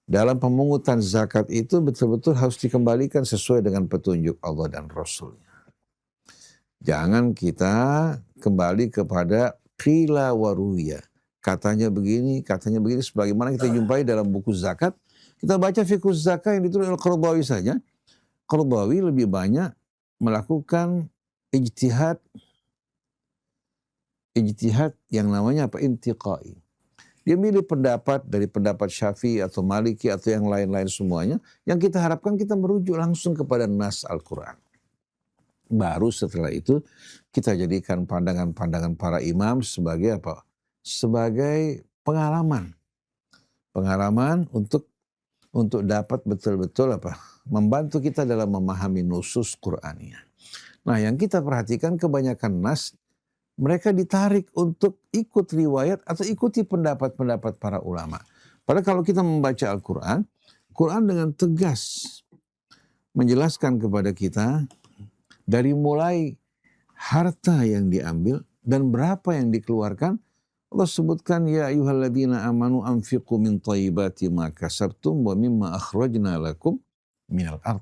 dalam pemungutan zakat itu betul-betul harus dikembalikan sesuai dengan petunjuk Allah dan Rasulnya. Jangan kita kembali kepada qila wa ruya. Katanya begini, sebagaimana kita jumpai dalam buku zakat. Kita baca fiqh zakat yang ditulis oleh Qardawi saja. Qardawi lebih banyak melakukan ijtihad yang namanya intiqai. Dia milih pendapat dari pendapat Syafi'i atau Maliki atau yang lain-lain semuanya. Yang kita harapkan kita merujuk langsung kepada nas Al-Quran. Baru setelah itu kita jadikan pandangan-pandangan para imam sebagai apa? Sebagai pengalaman. Pengalaman untuk dapat betul-betul membantu kita dalam memahami nusus Qur'aniyah. Nah, yang kita perhatikan kebanyakan nas, mereka ditarik untuk ikut riwayat atau ikuti pendapat-pendapat para ulama. Padahal kalau kita membaca Al-Quran, Quran dengan tegas menjelaskan kepada kita dari mulai harta yang diambil dan berapa yang dikeluarkan. Allah sebutkan, ya ayyuhalladzina amanu anfiqu min thayyibati ma kasabtum wa mimma akhrajna lakum minal ardh.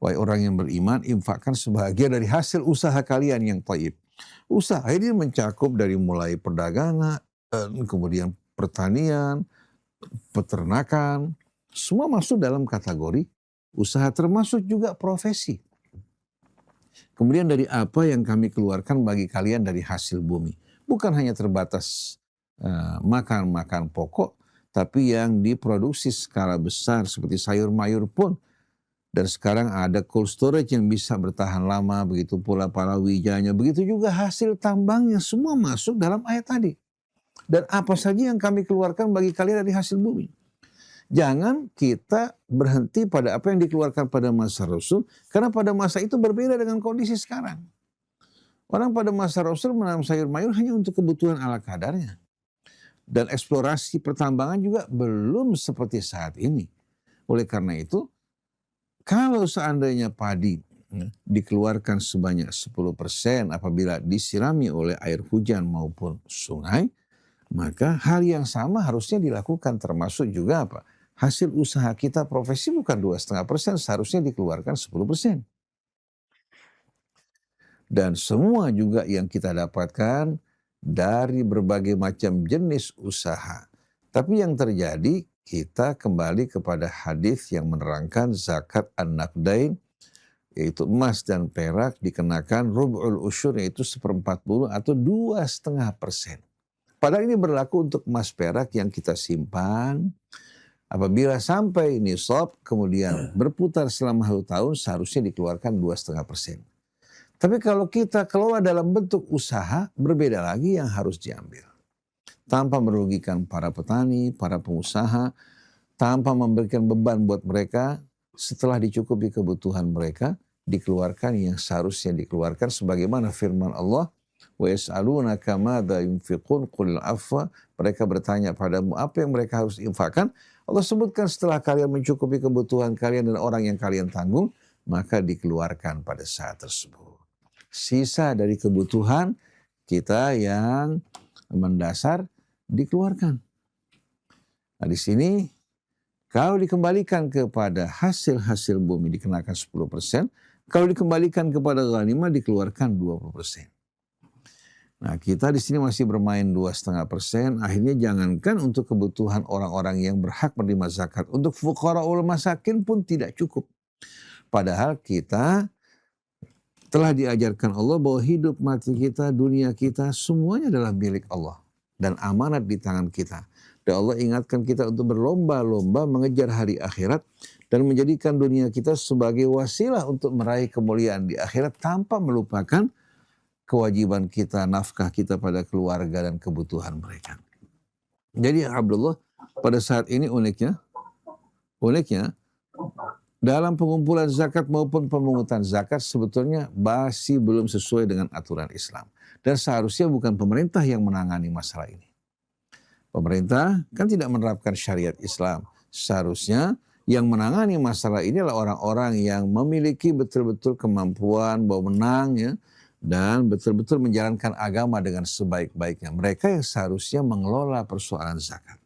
Wahai orang yang beriman, infakkan sebahagian dari hasil usaha kalian yang thayyib. Usaha ini mencakup dari mulai perdagangan, kemudian pertanian, peternakan, semua masuk dalam kategori usaha, termasuk juga profesi. Kemudian dari apa yang kami keluarkan bagi kalian dari hasil bumi. Bukan hanya terbatas makan pokok, tapi yang diproduksi skala besar seperti sayur mayur pun. Dan sekarang ada cold storage yang bisa bertahan lama, begitu pula palawijanya, begitu juga hasil tambangnya, semua masuk dalam ayat tadi. Dan apa saja yang kami keluarkan bagi kalian dari hasil bumi. Jangan kita berhenti pada apa yang dikeluarkan pada masa Rasul, karena pada masa itu berbeda dengan kondisi sekarang. Orang pada masa Rasul menanam sayur mayur hanya untuk kebutuhan ala kadarnya. Dan eksplorasi pertambangan juga belum seperti saat ini. Oleh karena itu, kalau seandainya padi dikeluarkan sebanyak 10% apabila disirami oleh air hujan maupun sungai, maka hal yang sama harusnya dilakukan, termasuk juga apa? Hasil usaha kita profesi bukan 2,5%, seharusnya dikeluarkan 10%. Dan semua juga yang kita dapatkan dari berbagai macam jenis usaha. Tapi yang terjadi, kita kembali kepada hadis yang menerangkan zakat an-naqdain, yaitu emas dan perak, dikenakan rub'ul usyur, yaitu 1/40 atau 2,5%. Padahal ini berlaku untuk emas perak yang kita simpan. Apabila sampai nisab, kemudian berputar selama 1 tahun, seharusnya dikeluarkan 2,5%. Tapi kalau kita kelola dalam bentuk usaha, berbeda lagi yang harus diambil. Tanpa merugikan para petani, para pengusaha, tanpa memberikan beban buat mereka, setelah dicukupi kebutuhan mereka, dikeluarkan yang seharusnya dikeluarkan sebagaimana firman Allah, wa yas'alunaka madza yunfiqun qulil afwa. Mereka bertanya padamu apa yang mereka harus infakkan. Allah sebutkan setelah kalian mencukupi kebutuhan kalian dan orang yang kalian tanggung, maka dikeluarkan pada saat tersebut. Sisa dari kebutuhan kita yang mendasar dikeluarkan. Nah, di sini kalau dikembalikan kepada hasil-hasil bumi dikenakan 10%, kalau dikembalikan kepada ghanimah dikeluarkan 20%. Nah, kita di sini masih bermain 2,5%. Akhirnya jangankan untuk kebutuhan orang-orang yang berhak menerima zakat, untuk fuqara wal masakin pun tidak cukup. Padahal kita telah diajarkan Allah bahwa hidup mati kita, dunia kita, semuanya adalah milik Allah dan amanat di tangan kita. Dan Allah ingatkan kita untuk berlomba-lomba mengejar hari akhirat dan menjadikan dunia kita sebagai wasilah untuk meraih kemuliaan di akhirat tanpa melupakan kewajiban kita, nafkah kita pada keluarga dan kebutuhan mereka. Jadi Abdullah, pada saat ini uniknya dalam pengumpulan zakat maupun pemungutan zakat sebetulnya masih belum sesuai dengan aturan Islam. Dan seharusnya bukan pemerintah yang menangani masalah ini. Pemerintah kan tidak menerapkan syariat Islam. Seharusnya yang menangani masalah ini adalah orang-orang yang memiliki betul-betul kemampuan, wewenang ya, dan betul-betul menjalankan agama dengan sebaik-baiknya. Mereka yang seharusnya mengelola persoalan zakat.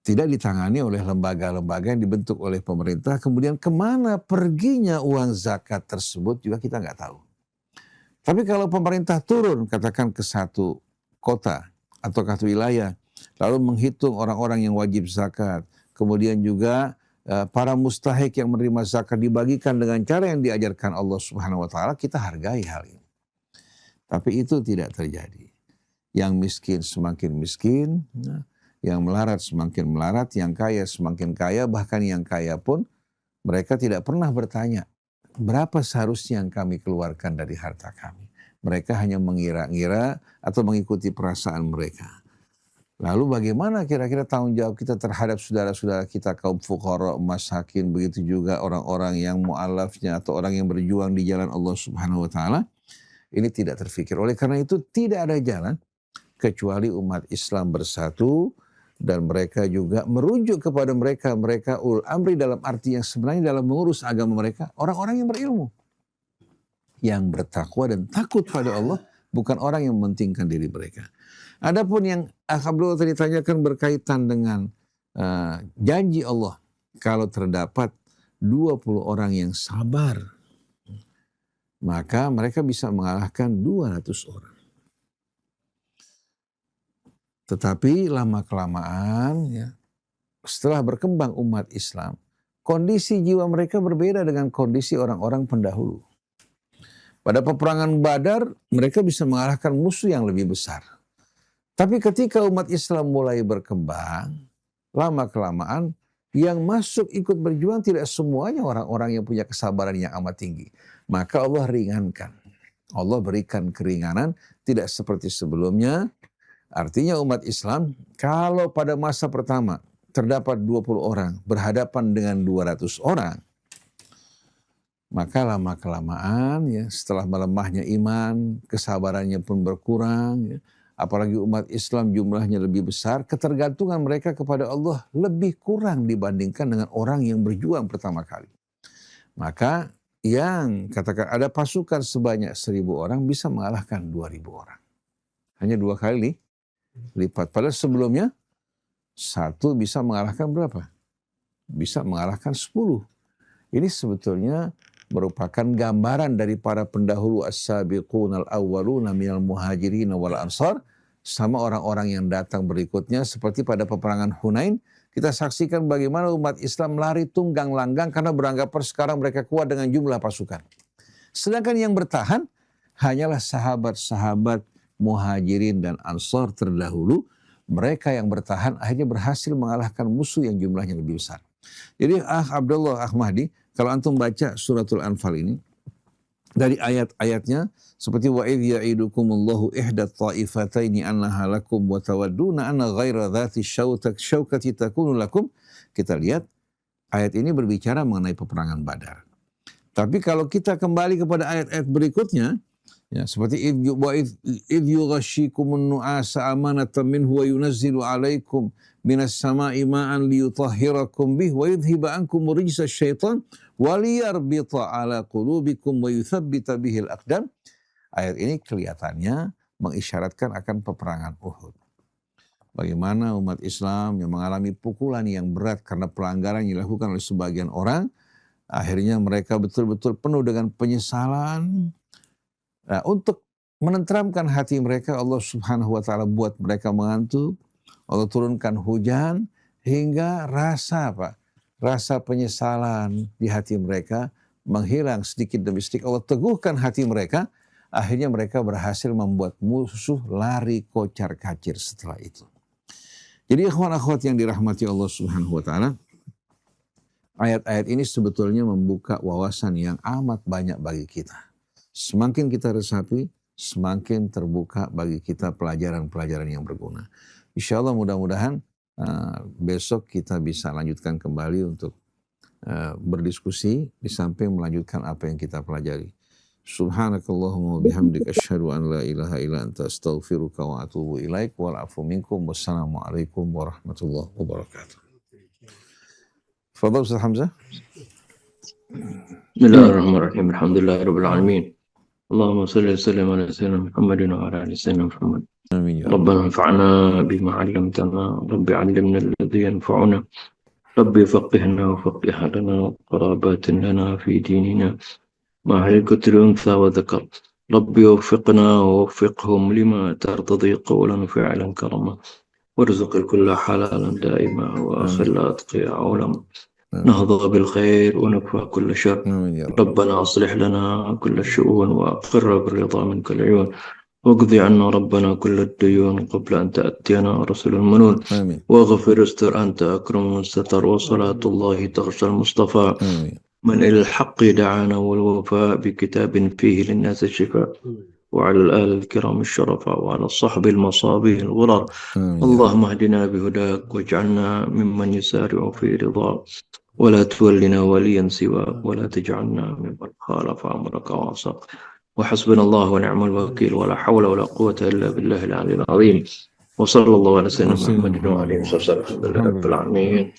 Tidak ditangani oleh lembaga-lembaga yang dibentuk oleh pemerintah. Kemudian kemana perginya uang zakat tersebut juga kita nggak tahu. Tapi kalau pemerintah turun katakan ke satu kota atau satu wilayah, lalu menghitung orang-orang yang wajib zakat, kemudian juga para mustahik yang menerima zakat dibagikan dengan cara yang diajarkan Allah Subhanahu wa taala, kita hargai hal ini. Tapi itu tidak terjadi. Yang miskin semakin miskin, yang melarat semakin melarat, yang kaya semakin kaya, bahkan yang kaya pun mereka tidak pernah bertanya, berapa seharusnya yang kami keluarkan dari harta kami. Mereka hanya mengira-ngira atau mengikuti perasaan mereka. Lalu bagaimana kira-kira tanggung jawab kita terhadap saudara-saudara kita kaum fuqara, masakin, begitu juga orang-orang yang mu'alafnya atau orang yang berjuang di jalan Allah Subhanahu wa taala? Ini tidak terfikir. Oleh karena itu tidak ada jalan kecuali umat Islam bersatu dan mereka juga merujuk kepada mereka ulul amri dalam arti yang sebenarnya dalam mengurus agama mereka, orang-orang yang berilmu, yang bertakwa dan takut pada Allah, bukan orang yang mementingkan diri mereka. Adapun yang Abdullah tadi tanyakan berkaitan dengan janji Allah, kalau terdapat 20 orang yang sabar, maka mereka bisa mengalahkan 200 orang. Tetapi lama-kelamaan ya, setelah berkembang umat Islam, kondisi jiwa mereka berbeda dengan kondisi orang-orang pendahulu. Pada peperangan Badar, mereka bisa mengalahkan musuh yang lebih besar. Tapi ketika umat Islam mulai berkembang, lama-kelamaan yang masuk ikut berjuang tidak semuanya orang-orang yang punya kesabaran yang amat tinggi. Maka Allah ringankan. Allah berikan keringanan, tidak seperti sebelumnya. Artinya umat Islam kalau pada masa pertama terdapat 20 orang berhadapan dengan 200 orang, maka lama-kelamaan ya, setelah melemahnya iman, kesabarannya pun berkurang ya, apalagi umat Islam jumlahnya lebih besar, ketergantungan mereka kepada Allah lebih kurang dibandingkan dengan orang yang berjuang pertama kali. Maka yang katakan ada pasukan sebanyak 1.000 orang bisa mengalahkan 2.000 orang. Hanya 2 kali lipat. Padahal sebelumnya satu bisa mengalahkan berapa? Bisa mengalahkan 10. Ini sebetulnya merupakan gambaran dari para pendahulu as-sabiqun al-awwaluna minal muhajirin wal ansar sama orang-orang yang datang berikutnya seperti pada peperangan Hunain. Kita saksikan bagaimana umat Islam lari tunggang langgang karena beranggapan sekarang mereka kuat dengan jumlah pasukan. Sedangkan yang bertahan hanyalah sahabat-sahabat Muhajirin dan Ansar terdahulu. Mereka yang bertahan akhirnya berhasil mengalahkan musuh yang jumlahnya lebih besar. Jadi Abdullah Mahdi, kalau antum baca suratul Anfal ini, dari ayat-ayatnya seperti wa idh ya'idukumullahu ihdat ta'ifataini annaha lakum wa tawadduna anna ghaira dhati syaukati takunu lakum. Kita lihat ayat ini berbicara mengenai peperangan Badar. Tapi kalau kita kembali kepada ayat-ayat berikutnya, ya, seperti idh yughashshikumun nu'asa amanatan minhu wa yunazzilu 'alaikum minas sama'i ma'an liyutahhirakum bih wa yudhhiba ankum rijsa syaitan wa liyarbita 'ala qulubikum wa yuthabbita bihil aqdam. Ayat ini kelihatannya mengisyaratkan akan peperangan Uhud. Bagaimana umat Islam yang mengalami pukulan yang berat karena pelanggaran yang dilakukan oleh sebagian orang, akhirnya mereka betul-betul penuh dengan penyesalan. Nah, untuk menenteramkan hati mereka, Allah Subhanahu wa taala buat mereka mengantuk. Allah turunkan hujan hingga rasa penyesalan di hati mereka menghilang sedikit demi sedikit. Allah teguhkan hati mereka, akhirnya mereka berhasil membuat musuh lari kocar-kacir setelah itu. Jadi ikhwan akhwat yang dirahmati Allah Subhanahu wa taala, ayat-ayat ini sebetulnya membuka wawasan yang amat banyak bagi kita. Semakin kita resapi, semakin terbuka bagi kita pelajaran-pelajaran yang berguna. Insya Allah mudah-mudahan besok kita bisa lanjutkan kembali untuk berdiskusi di samping melanjutkan apa yang kita pelajari. Subhanakallahumma wa bihamdik asyhadu an la ilaha illa anta astaghfiruka wa atubu ilaik wal afu minkum wassalamualaikum warahmatullahi wabarakatuh. Fadhal Ustaz Hamzah. Bismillahirrahmanirrahim. Alhamdulillahirabbil alamin. Allahumma shalli wa sallim ala sayyidina Muhammadin wa ala ali sayyidina Muhammad. Amin ya ربنا انفعنا بما علمتنا رب علمنا الذي ينفعنا رب فقهنا وفقه لنا قرابات لنا في ديننا مع الكتر الأنثى وذكر رب وفقنا ووفقهم لما ترتضي قولا فعلا كرما وارزق الكل حلالا دائما وآخر الأتقياء علما نهضى بالخير ونكفى كل شر Amin ya Rabb. ربنا أصلح لنا كل الشؤون وأقر بالرضا منك العيون واقضي عنا ربنا كل الديون قبل أن تأتينا رسل المنون Amin. واغفر استر أنت أكرم من ستر وصلاة الله تغشى المصطفى Amin. من إلى الحق دعانا والوفاء بكتاب فيه للناس الشفاء وعلى الآل الكرام الشرفاء وعلى الصحب المصابيح الغرر Amin. اللهم اهدنا بهداك واجعلنا ممن يسارع في رضاك ولا تولنا وليا سواك ولا تجعلنا ممن خالف أمرك وعصاك وحسبنا الله ونعم الوكيل ولا حول ولا قوة إلا بالله العلي العظيم وصلى الله على سيدنا محمد وعلى آله وصحبه وسلم الحمد لله رب العالمين.